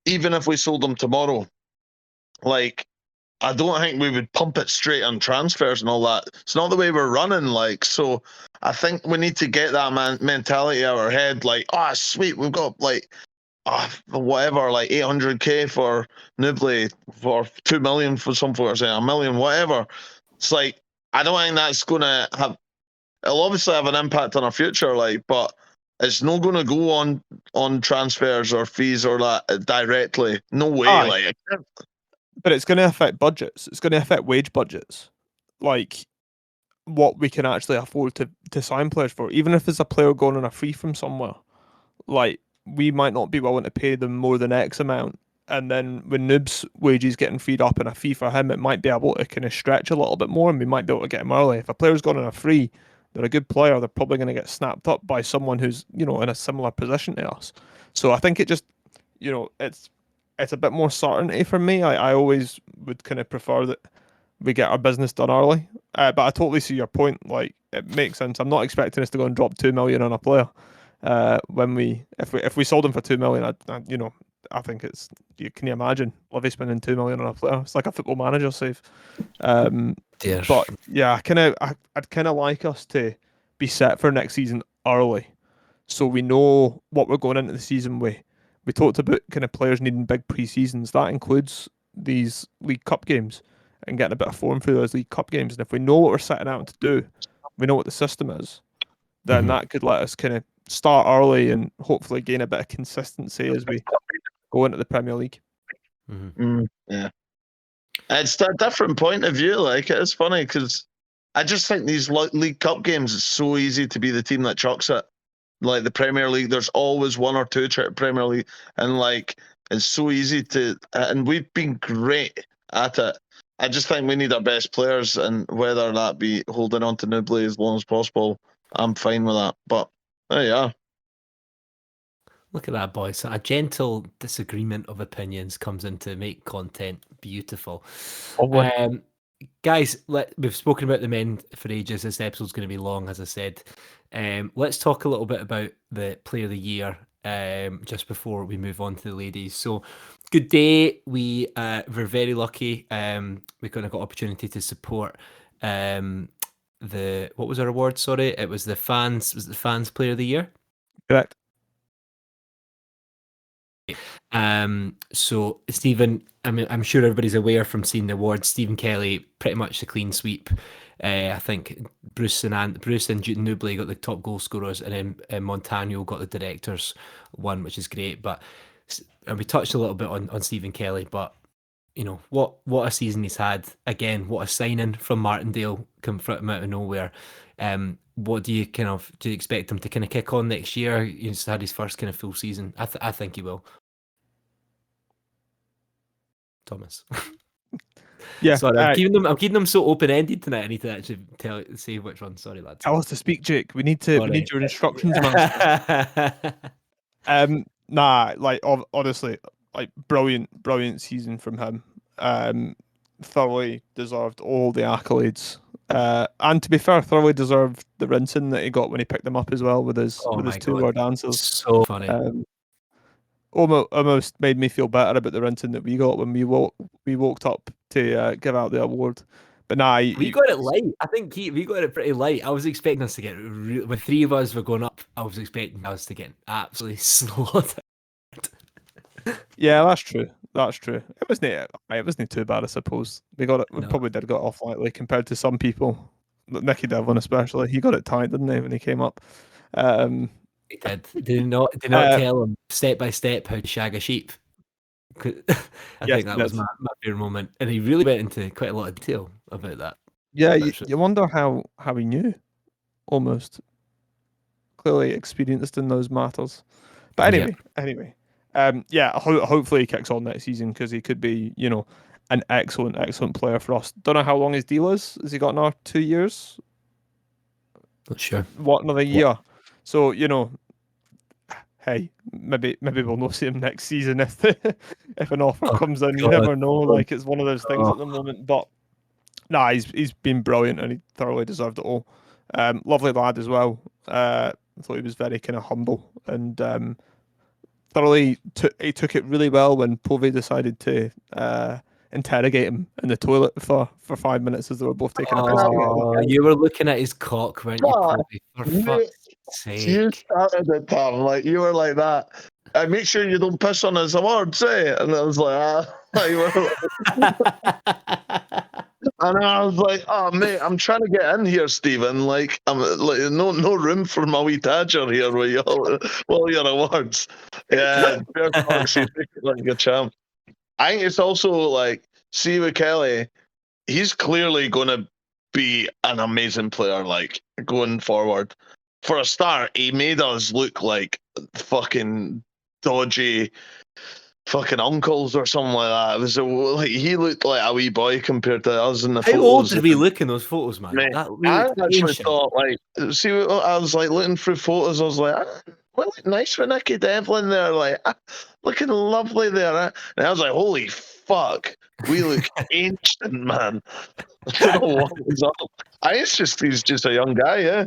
even if we sold him tomorrow, like, I don't think we would pump it straight on transfers and all that. It's not the way we're running. Like, so I think we need to get that mentality out of our head. Like, oh, sweet, we've got like, whatever, like 800k for Newbley, for 2 million for some folks, a million, whatever. It's like, I don't think that's gonna have. It'll obviously have an impact on our future, like, but it's not going to go on transfers or fees or that directly. No way, Aye, like. but it's going to affect budgets. It's going to affect wage budgets, like what we can actually afford to sign players for. Even if there's a player going on a free from somewhere, like we might not be willing to pay them more than X amount. And then when Noob's wages getting freed up and a fee for him, it might be able to kind of stretch a little bit more, and we might be able to get him early. If a player's gone on a free, they're a good player. They're probably going to get snapped up by someone who's in a similar position to us. So I think it just it's a bit more certainty for me. I always would kind of prefer that we get our business done early. But I totally see your point. Like it makes sense. I'm not expecting us to go and drop 2 million on a player. If we sold him for 2 million, I think it's can you imagine Livy spending 2 million on a player? It's like a football manager save. Dear. But yeah, I'd kind of like us to be set for next season early, so we know what we're going into the season with. We talked about kind of players needing big pre-seasons. That includes these League Cup games and getting a bit of form through those League Cup games. And if we know what we're setting out to do, we know what the system is, then Mhm. that could let us kind of start early and hopefully gain a bit of consistency as we go into the Premier League. Yeah, it's a different point of view. Like, it's funny because I just think these League Cup games, it's so easy to be the team that chucks it. Like the Premier League, there's always one or two Premier League, and like it's so easy to. And we've been great at it. I just think we need our best players, and whether that be holding on to Newbley as long as possible, I'm fine with that. But there you are. Look at that, boys. A gentle disagreement of opinions comes in to make content beautiful. Guys, we've spoken about the men for ages. This episode's going to be long, as I said. Let's talk a little bit about the Player of the Year just before we move on to the ladies. So, good day. We were very lucky. We kind of got opportunity to support what was our award? Sorry, it was the fans. Was it the fans Player of the Year? Correct. So Stephen, I mean, I'm sure everybody's aware from seeing the awards. Stephen Kelly, pretty much the clean sweep. I think Bruce and Newbley got the top goal scorers, and then Montano got the directors one, which is great. But and we touched a little bit on Stephen Kelly, but what a season he's had. Again, what a signing from Martindale, come from out of nowhere. What do you expect him to kind of kick on next year? He's had his first kind of full season. I think he will. Thomas. Yeah. Sorry, I'm keeping them so open ended tonight. I need to actually say which one. Sorry, lads. Tell us to speak, Jake. We need your instructions, man. Like honestly, like brilliant season from him. Thoroughly deserved all the accolades. And to be fair, thoroughly deserved the rinsing that he got when he picked them up as well with his two-word answers. So funny. Almost made me feel better about the rinsing that we got when we walked up to give out the award. But we got it light. I think we got it pretty light. I was expecting us to get when three of us were going up. I was expecting us to get absolutely slaughtered. Yeah, that's true. It wasn't too bad, I suppose. We probably did get off lightly compared to some people. Nicky Devlin especially. He got it tight, didn't he, when he came up? He did. Did not tell him step by step how to shag a sheep. I Yes, think that was my favorite moment, and he really went into quite a lot of detail about that. Yeah, you wonder how he knew. Almost clearly experienced in those matters. But anyway, hopefully he kicks on next season because he could be, an excellent player for us. Don't know how long his deal is. Has he got another 2 years? Not sure. What, another year? So, hey, maybe we'll not see him next season if if an offer comes in. You never know. Like, it's one of those things at the moment. But nah, he's been brilliant and he thoroughly deserved it all. Lovely lad as well. I thought he was very kind of humble and thoroughly he took it really well when Povey decided to interrogate him in the toilet for 5 minutes as they were both taking a piss. You were looking at his cock, weren't you, Povey? For fuck's sake. You started it, Tom. Like, you were like that. Make sure you don't piss on his awards, eh? And I was like, and I was like, oh mate, I'm trying to get in here, Stephen. Like, I'm like no room for my wee tadger here with all your awards. Yeah, fair talks, you take it like a champ. I think it's also like, see with Kelly, he's clearly going to be an amazing player, like, going forward. For a start, he made us look like fucking dodgy fucking uncles or something like that. It was like he looked like a wee boy compared to us in the photos. How old did we look in those photos, man? I actually thought, like, see, I was like looking through photos. I was like, we look nice with Nicky Devlin there, like looking lovely there. And I was like, holy fuck, we look ancient, man. I don't know what was up. He's just a young guy, yeah.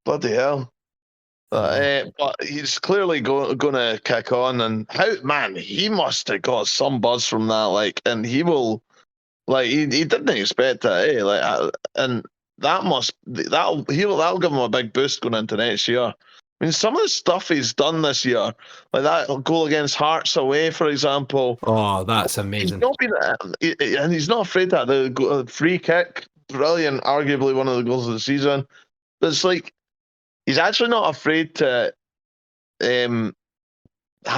Bloody hell. But he's clearly going to kick on, and he must have got some buzz from that, like, and he will, like, he didn't expect it, eh? Like, and that'll give him a big boost going into next year. I mean, some of the stuff he's done this year, like that goal against Hearts away, for example. Oh, that's amazing. And he's not afraid of the free kick, brilliant, arguably one of the goals of the season. But it's like, he's actually not afraid to have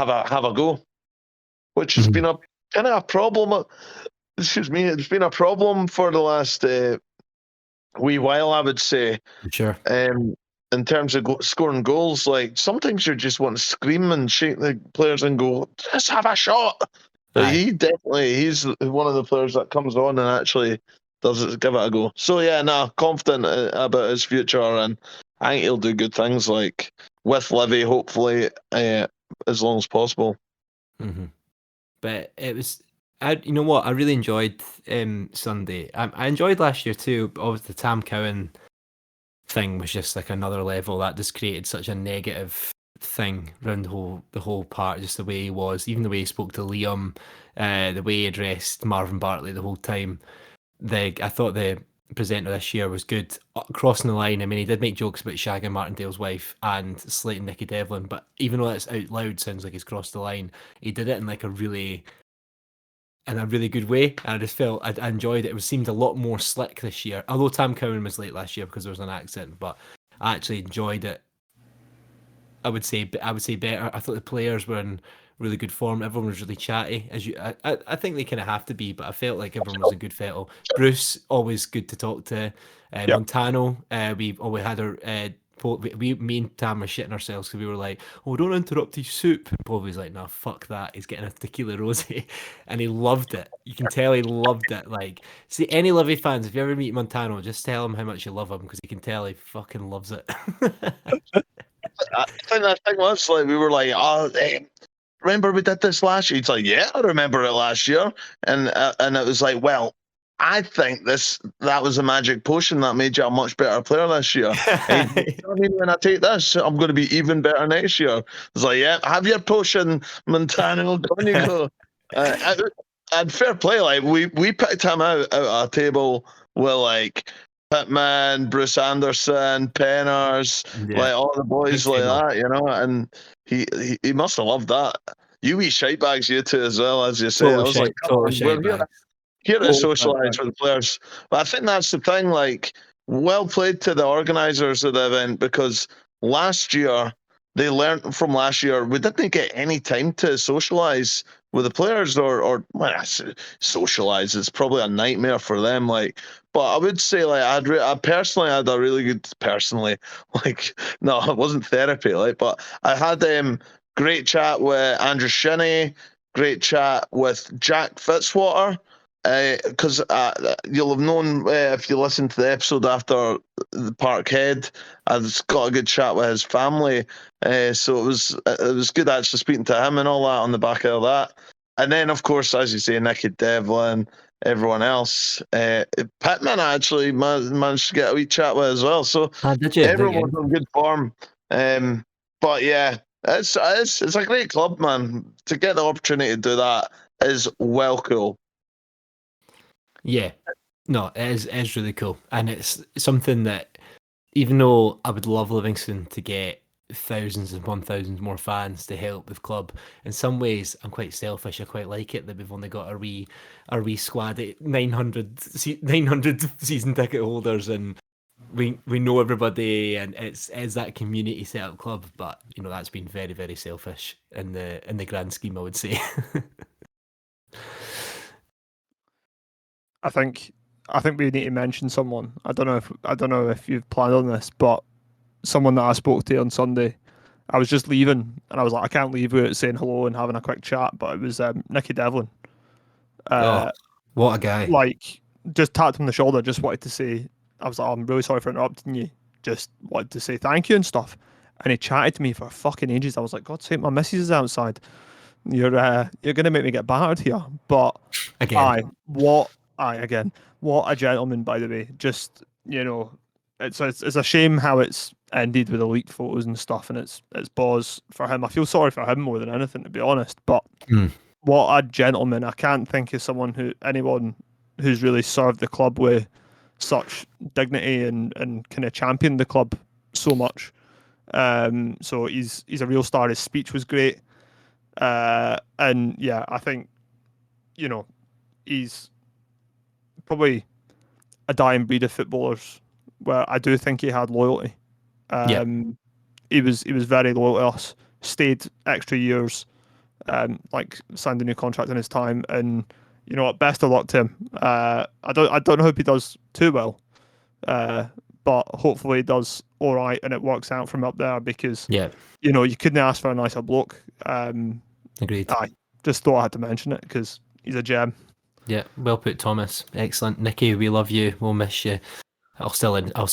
a go, which has been a kind of a problem. Excuse me, it's been a problem for the last wee while, I would say. Sure. In terms of scoring goals, like, sometimes you just want to scream and shake the players and go, "Just have a shot." But he's one of the players that comes on and actually give it a go. So yeah, confident about his future, and I think he'll do good things, like with Livy, hopefully, as long as possible. Mm-hmm. But it was, you know what? I really enjoyed Sunday. I enjoyed last year too. But obviously, the Tam Cowan thing was just like another level. That just created such a negative thing around the whole part. Just the way he was, even the way he spoke to Liam, the way he addressed Marvin Bartley the whole time. I thought the presenter this year was good, crossing the line. I mean, he did make jokes about shagging Martindale's wife and slating Nicky Devlin, but even though that's out loud sounds like he's crossed the line, he did it in like a really good way, and I just felt I enjoyed it. It seemed a lot more slick this year, although Tam Cowan was late last year because there was an accident, but I actually enjoyed it. I would say better. I thought the players were in really good form. Everyone was really chatty, I think they kind of have to be, but I felt like everyone was a good fettle. Bruce, always good to talk to. Montano, we always had our me and Tam were shitting ourselves because we were like, "Oh, don't interrupt his soup." And Povey's like, "No, fuck that. He's getting a tequila rosé," and he loved it. You can tell he loved it. Like, see, any Livy fans, if you ever meet Montano, just tell him how much you love him because you can tell he fucking loves it. I think that thing was like, we were like, remember we did this last year? He's like, yeah, I remember it last year, and it was like, well, I think that was a magic potion that made you a much better player this year. I mean, when I take this, I'm going to be even better next year. It's like, yeah, have your potion, Montano. Down you go. And fair play, like we picked him out of a table with like Pittman, Bruce Anderson, Penners, like all the boys like that, you know, and he must have loved that. You wee shite bags, you two as well, as you say. I was we're here to socialise with the players. But I think that's the thing, like, well played to the organisers of the event, because last year they learned from last year we didn't get any time to socialise with the players, or well, socialise is probably a nightmare for them. Like, but I would say like I personally had a really good like no, it wasn't therapy, like, but I had great chat with Andrew Shinney, great chat with Jack Fitzwater. Because you'll have known if you listen to the episode after the Parkhead, I've got a good chat with his family. So it was good actually speaking to him and all that on the back of that. And then, of course, as you say, Nicky Devlin, everyone else. Pittman actually managed to get a wee chat with as well. So Did you? everyone's on good form. But yeah, it's a great club, man. To get the opportunity to do that is well cool. Yeah, no, it is really cool, and it's something that, even though I would love Livingston to get thousands and 1,000 more fans to help the club, in some ways I'm quite selfish. I quite like it that we've only got a wee squad at 900 season ticket holders, and we know everybody, and it's that community set up club. But that's been very, very selfish in the grand scheme, I would say. I think we need to mention someone. I don't know if you've planned on this, but someone that I spoke to on Sunday, I was just leaving and I was like, I can't leave without saying hello and having a quick chat. But it was Nicky Devlin. What a guy! Like, just tapped him on the shoulder. Just wanted to say, I was like, I'm really sorry for interrupting you. Just wanted to say thank you and stuff. And he chatted to me for fucking ages. I was like, God's sake, my missus is outside. You're gonna make me get battered here. But Again. What a gentleman, by the way. Just, it's a shame how it's ended with the leaked photos and stuff, and it's balls for him. I feel sorry for him more than anything, to be honest. But what a gentleman. I can't think of anyone who's really served the club with such dignity and kind of championed the club so much. So he's a real star. His speech was great. And yeah, I think, he's probably a dying breed of footballers where I do think he had loyalty. He was very loyal to us, stayed extra years, like signed a new contract in his time, and you know what, best of luck to him. I don't hope he does too well, but hopefully he does all right and it works out from up there, because you couldn't ask for a nicer bloke. Agreed. I just thought I had to mention it because he's a gem. Yeah, well put, Thomas. Excellent. Nicky, we love you. We'll miss you. I'll still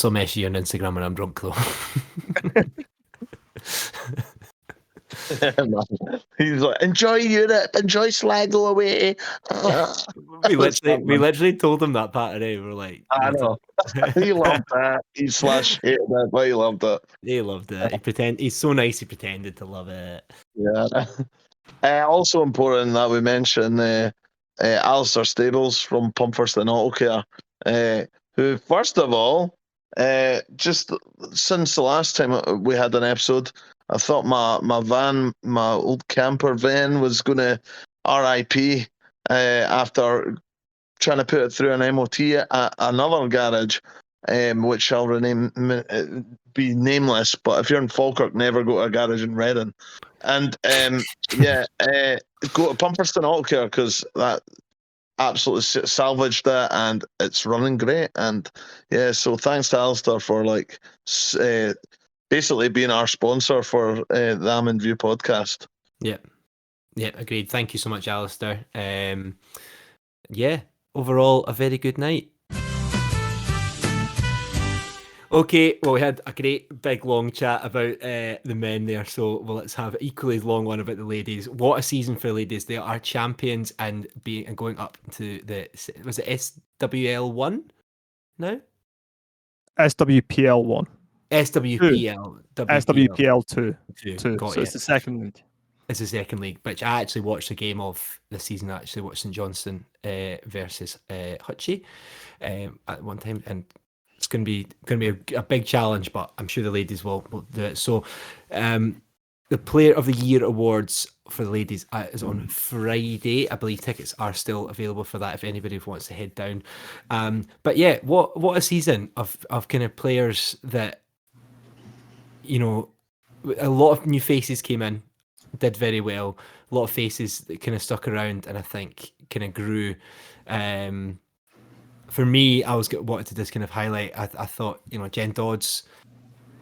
message you on Instagram when I'm drunk, though. He's like, enjoy Europe, enjoy Sligo away. we literally told him that part today. We're like, I know. He loved that. He /hated that, but he loved it. He loved it. He's so nice. He pretended to love it. Yeah. Also important that we mention Alistair Stables from Pumperstone Auto Care, who, first of all, just since the last time we had an episode, I thought my old camper van was going to RIP after trying to put it through an MOT at another garage, which shall be nameless. But if you're in Falkirk, never go to a garage in Redden. And go to Pumperstone Auto Care, because that absolutely salvaged it and it's running great. And yeah, so thanks to Alistair for basically being our sponsor for the Am View podcast. Yeah, agreed. Thank you so much, Alistair. Overall a very good night. Okay, well, we had a great big long chat about the men there, so let's have an equally long one about the ladies. What a season for the ladies. They are champions and going up to was it SWL1 now? SWPL1. SWPL2. So it's the second league. It's the second league, which I actually watched a game of this season. I actually watched St Johnstone versus Hutchie at one time, and it's going to be a big challenge, but I'm sure the ladies will do it. So the Player of the Year awards for the ladies is on Friday. I believe tickets are still available for that if anybody wants to head down. But yeah, what a season of kind of players that, you know, a lot of new faces came in, did very well. A lot of faces that kind of stuck around, and I think kind of grew. For me, wanted to just kind of highlight. I thought, you know, Jen Dodds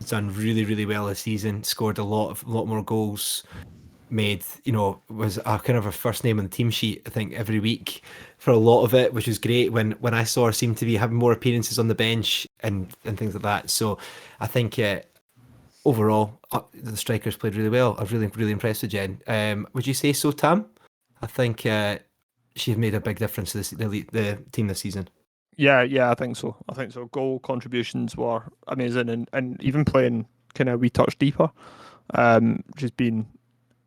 done really, really well this season. Scored a lot more goals. Made, you know, was a kind of her first name on the team sheet, I think, every week for a lot of it, which was great. When I saw her seem to be having more appearances on the bench and things like that. So I think overall the strikers played really well. I was really impressed with Jen. Would you say so, Tam? I think she's made a big difference to the team this season. Yeah, I think so. Goal contributions were amazing, and even playing kind of wee touch deeper, she's been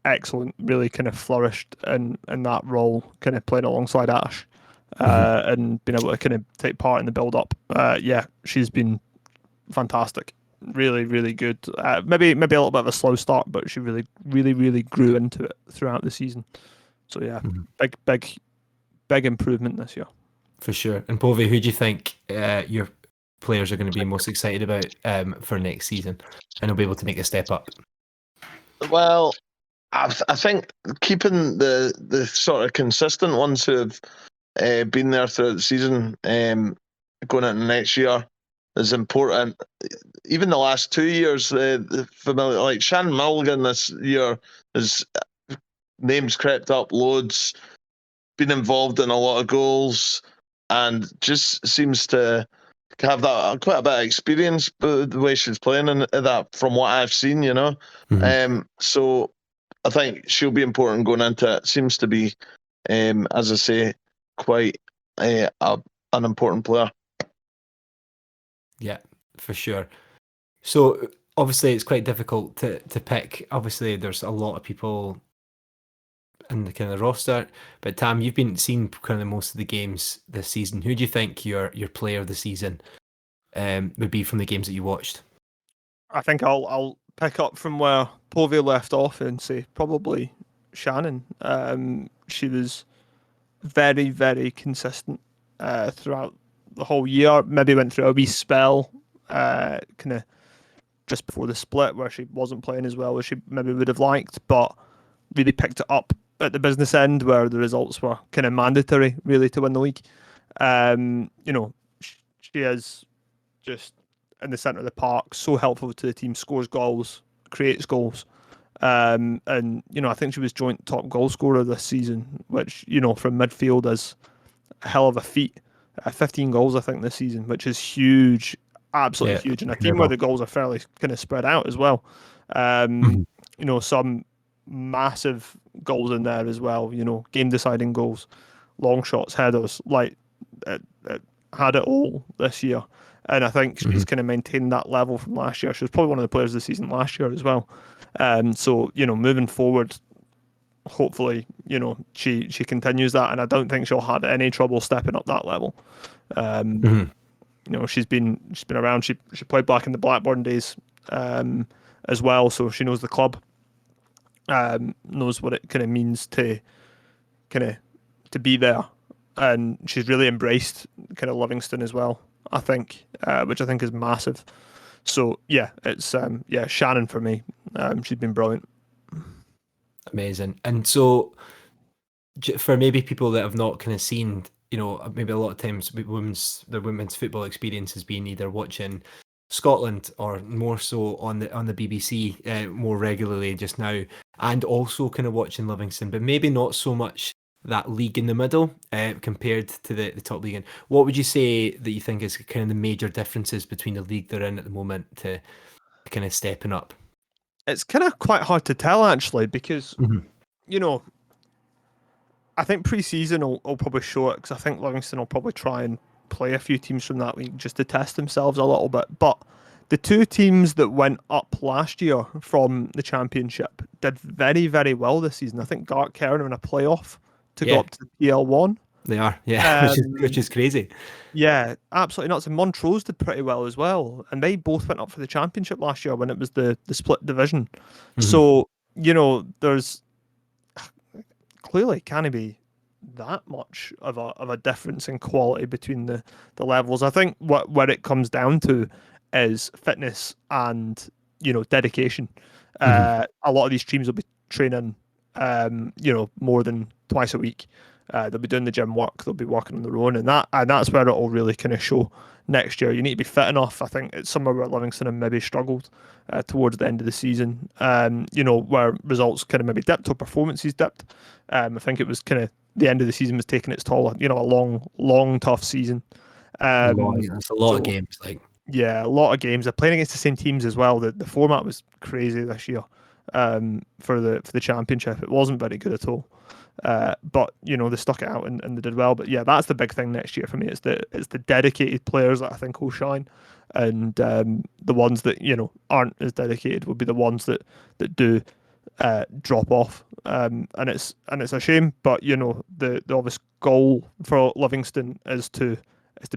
excellent. Really kind of flourished in that role, kind of playing alongside Ash, and being able to kind of take part in the build up. Yeah, she's been fantastic. Really good. Maybe a little bit of a slow start, but she really grew into it throughout the season. So yeah, big improvement this year. For sure. And Povey, who do you think your players are going to be most excited about for next season, and will be able to make a step up? Well, I think keeping the sort of consistent ones who have been there throughout the season, going into next year, is important. Even the last 2 years, the familiar, like Shannon Mulligan this year, his name's crept up loads, been involved in a lot of goals, and just seems to have that quite a bit of experience, but the way she's playing and that, from what I've seen, you know. So I think she'll be important going into it. Seems to be, as I say, quite an important player. Yeah, for sure. So obviously it's quite difficult to pick. Obviously there's a lot of people in the kind of roster, but Tam, you've been seeing kind of most of the games this season. Who do you think your player of the season would be from the games that you watched? I think I'll pick up from where Povey left off and say probably Shannon. She was very consistent throughout the whole year. Maybe went through a wee spell kind of just before the split where she wasn't playing as well as she maybe would have liked, but really picked it up at the business end where the results were kind of mandatory really to win the league. You know, she is just in the centre of the park, so helpful to the team, scores goals, creates goals. And, you know, I think she was joint top goal scorer this season, which, you know, from midfield is a hell of a feat. 15 goals, I think, this season, which is huge, absolutely huge. And a team where the goals are fairly kind of spread out as well. You know, some massive goals in there as well, you know, game deciding goals, long shots, headers, like it had it all this year. And I think she's kind of maintained that level from last year. She was probably one of the players of the season last year as well. So, you know, moving forward, hopefully, you know, she continues that, and I don't think she'll have any trouble stepping up that level. You know, she's been around. She played back in the Blackburn days as well, so she knows the club. Knows what it kind of means to be there, and she's really embraced kind of Livingston as well, I think, which I think is massive. So yeah, it's Shannon for me. She's been brilliant. Amazing. And so for maybe people that have not kind of seen, you know, maybe a lot of times their women's football experience has been either watching Scotland or more so on the BBC more regularly just now, and also kind of watching Livingston, but maybe not so much that league in the middle compared to the top league. And what would you say that you think is kind of the major differences between the league they're in at the moment to kind of stepping up? It's kind of quite hard to tell actually, because you know, I think pre-season will probably show it, because I think Livingston will probably try and play a few teams from that league just to test themselves a little bit. But the two teams that went up last year from the Championship did very, very well this season. I think Gartcairn are in a playoff to go up to the PL1. They are, yeah, which is crazy. Yeah, absolutely nuts. And Montrose did pretty well as well, and they both went up for the Championship last year when it was the split division. So there's clearly can't be that much of a difference in quality between the levels. I think where it comes down to is fitness and dedication. A lot of these teams will be training more than twice a week. They'll be doing the gym work, they'll be working on their own, and that's where it'll really kind of show next year. You need to be fit enough. I think it's somewhere where Livingston have maybe struggled towards the end of the season, where results kind of maybe dipped or performances dipped. I think it was kind of the end of the season was taking its toll. A long, tough season. That's a lot of games. Yeah, a lot of games. They're playing against the same teams as well. The format was crazy this year for the championship. It wasn't very good at all. But they stuck it out and they did well. But yeah, that's the big thing next year for me. It's the dedicated players that I think will shine, and the ones that aren't as dedicated will be the ones that do drop off. And it's a shame. But the obvious goal for Livingston is to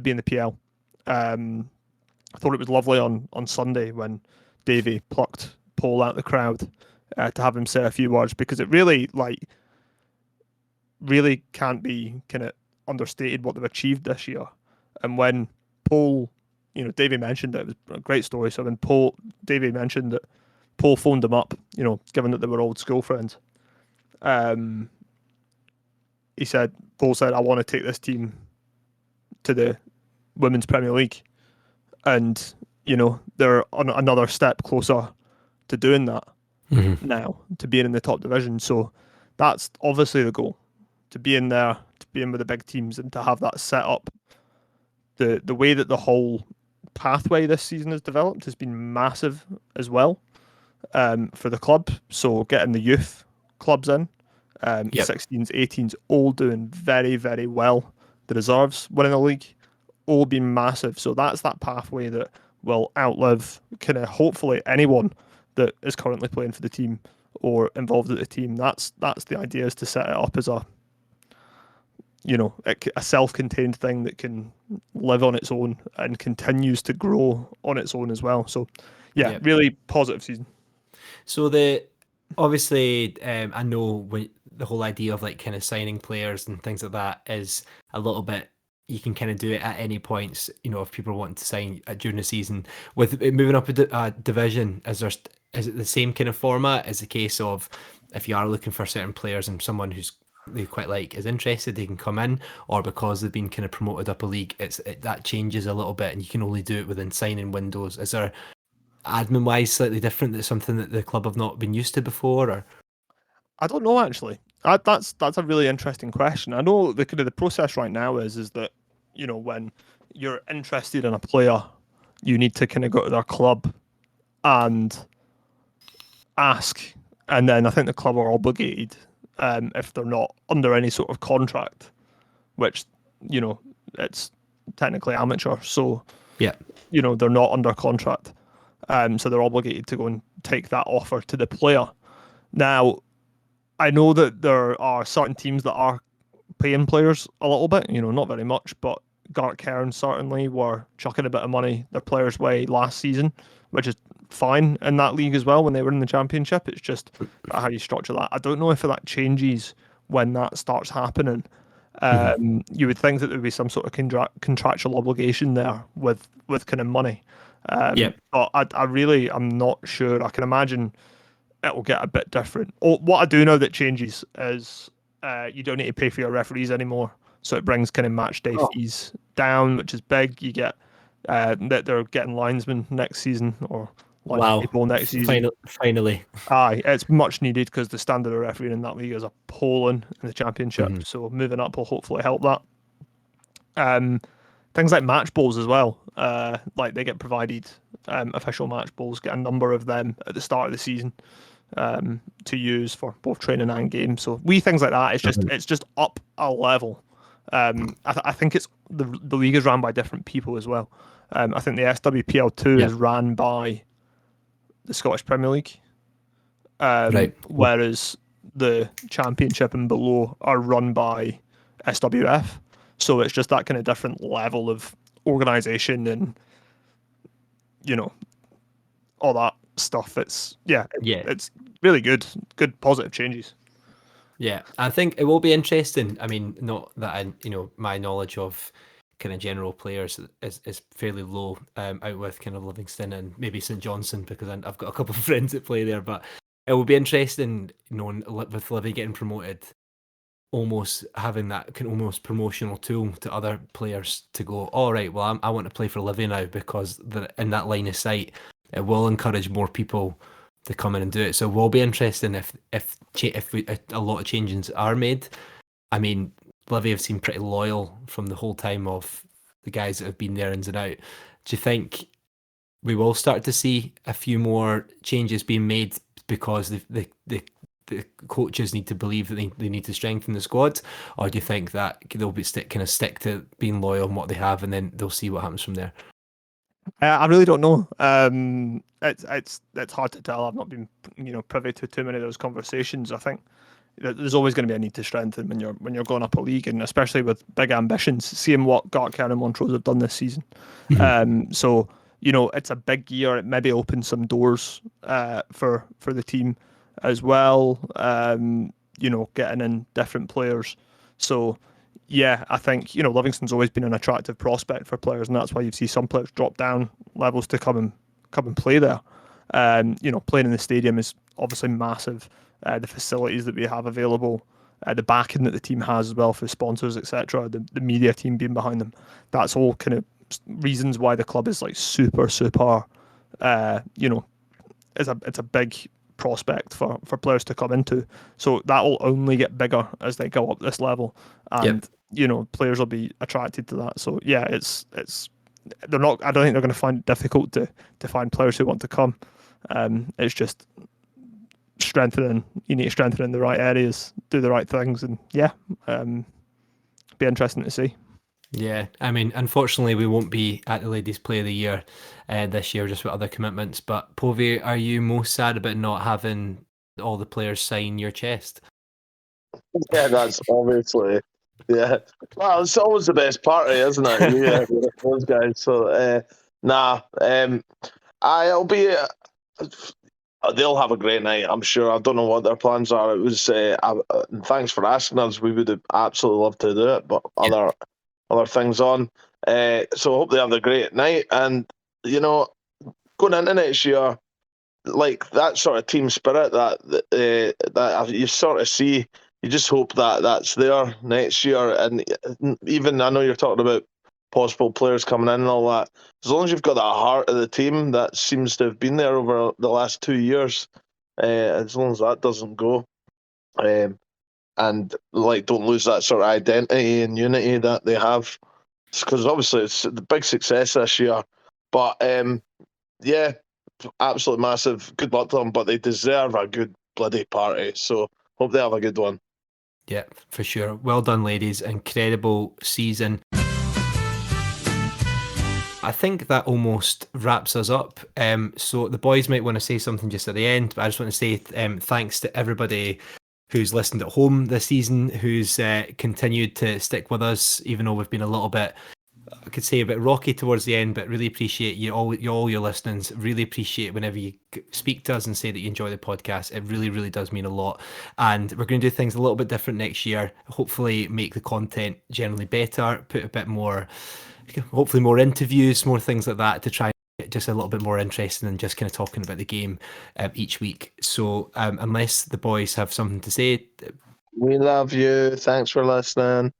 be in the PL. I thought it was lovely on Sunday when Davey plucked Paul out of the crowd to have him say a few words, because it really can't be kind of understated what they've achieved this year. And when Paul, Davey mentioned it was a great story. So when Davey mentioned that Paul phoned him up, given that they were old school friends, Paul said, I want to take this team to the Women's Premier League. And, they're on another step closer to doing that now, to being in the top division. So that's obviously the goal, to be in there, to be in with the big teams, and to have that set up. The way that the whole pathway this season has developed has been massive as well for the club. So getting the youth clubs in, 16s, 18s, all doing very, very well. The reserves winning the league, all been massive. So that's that pathway that will outlive kind of hopefully anyone that is currently playing for the team or involved with the team. That's the idea, is to set it up as a self-contained thing that can live on its own and continues to grow on its own as well. So really positive season. So obviously I know the whole idea of kind of signing players and things like that is a little bit, you can kind of do it at any points, if people want to sign during the season. With it moving up a division, is it the same kind of format? Is the case of, if you are looking for certain players and someone who's they quite like is interested, they can come in, or because they've been kind of promoted up a league, that changes a little bit and you can only do it within signing windows? Is there admin wise slightly different, that's something that the club have not been used to before? Or I don't know, actually. That's a really interesting question. I know the kind of the process right now is that when you're interested in a player, you need to kind of go to their club and ask, and then I think the club are obligated, if they're not under any sort of contract, which it's technically amateur, so they're not under contract, so they're obligated to go and take that offer to the player. Now, I know that there are certain teams that are paying players a little bit, not very much, but Garth Cairn certainly were chucking a bit of money their players' way last season, which is fine in that league as well when they were in the championship. It's just how you structure that. I don't know if that changes when that starts happening. You would think that there would be some sort of contractual obligation there with kind of money. But I'm not sure. I can imagine it will get a bit different. What I do know that changes is you don't need to pay for your referees anymore. So it brings kind of match day fees down, which is big. You get that they're getting linesmen next season, or people next season. Finally. Aye, it's much needed because the standard of refereeing in that league is appalling in the championship. So moving up will hopefully help that. Things like match balls as well. They get provided official match balls, get a number of them at the start of the season to use for both training and games. So things like that. It's just up a level. I think it's the league is run by different people as well. I think the SWPL2 is ran by the Scottish Premier League, whereas the Championship and below are run by SWF. So it's just that kind of different level of organisation and all that stuff. It's really good positive changes. Yeah, I think it will be interesting. I mean, not that my knowledge of kind of general players is fairly low, out with kind of Livingston and maybe St Johnstone, because I've got a couple of friends that play there. But it will be interesting, with Livy getting promoted, almost having that kind of almost promotional tool to other players to go, all right, well, I want to play for Livy now, because in that line of sight, it will encourage more people to come in and do it. So it will be interesting if a lot of changes are made. I mean, Livy have seemed pretty loyal from the whole time of the guys that have been there ins and out. Do you think we will start to see a few more changes being made because the coaches need to believe that they need to strengthen the squad, or do you think that they'll be stick to being loyal on what they have, and then they'll see what happens from there? I really don't know. It's hard to tell. I've not been privy to too many of those conversations. I think there's always going to be a need to strengthen when you're going up a league, and especially with big ambitions. Seeing what Gartcairn and Montrose have done this season, so it's a big year. It maybe opens some doors for the team as well. Getting in different players. So yeah, I think Livingston's always been an attractive prospect for players, and that's why you see some players drop down levels to come and play there. Playing in the stadium is obviously massive. The facilities that we have available, the backing that the team has as well for sponsors, etc. The media team being behind them. That's all kind of reasons why the club is like super. It's a big prospect for players to come into. So that will only get bigger as they go up this level, and players will be attracted to that. So yeah, it's they're not. I don't think they're going to find it difficult to find players who want to come. It's just strengthening. You need to strengthen in the right areas, do the right things, and be interesting to see. Yeah, I mean, unfortunately, we won't be at the Ladies' Play of the Year this year, just with other commitments. But Povey, are you most sad about not having all the players sign your chest? Yeah, that's obviously. Yeah. Well, it's always the best party, isn't it? Yeah, those guys. So, I'll be. They'll have a great night, I'm sure. I don't know what their plans are. It was. Thanks for asking us. We would have absolutely loved to do it, but other things on. So I hope they have a great night. And going into next year, like that sort of team spirit that you sort of see. You just hope that that's there next year. And even I know you're talking about possible players coming in and all that. As long as you've got that heart of the team that seems to have been there over the last 2 years, as long as that doesn't go, and don't lose that sort of identity and unity that they have, because obviously it's the big success this year. But yeah, absolutely massive. Good luck to them, but they deserve a good bloody party. So hope they have a good one. Yeah, for sure. Well done, ladies. Incredible season. I think that almost wraps us up. So the boys might want to say something just at the end, but I just want to say thanks to everybody who's listened at home this season, who's continued to stick with us, even though we've been a little bit, I could say, a bit rocky towards the end, but really appreciate all your listenings. Really appreciate whenever you speak to us and say that you enjoy the podcast. It really, really does mean a lot. And we're going to do things a little bit different next year. Hopefully make the content generally better, put a bit more, hopefully more interviews, more things like that, to try and get just a little bit more interesting than just kind of talking about the game each week. So unless the boys have something to say. We love you. Thanks for listening.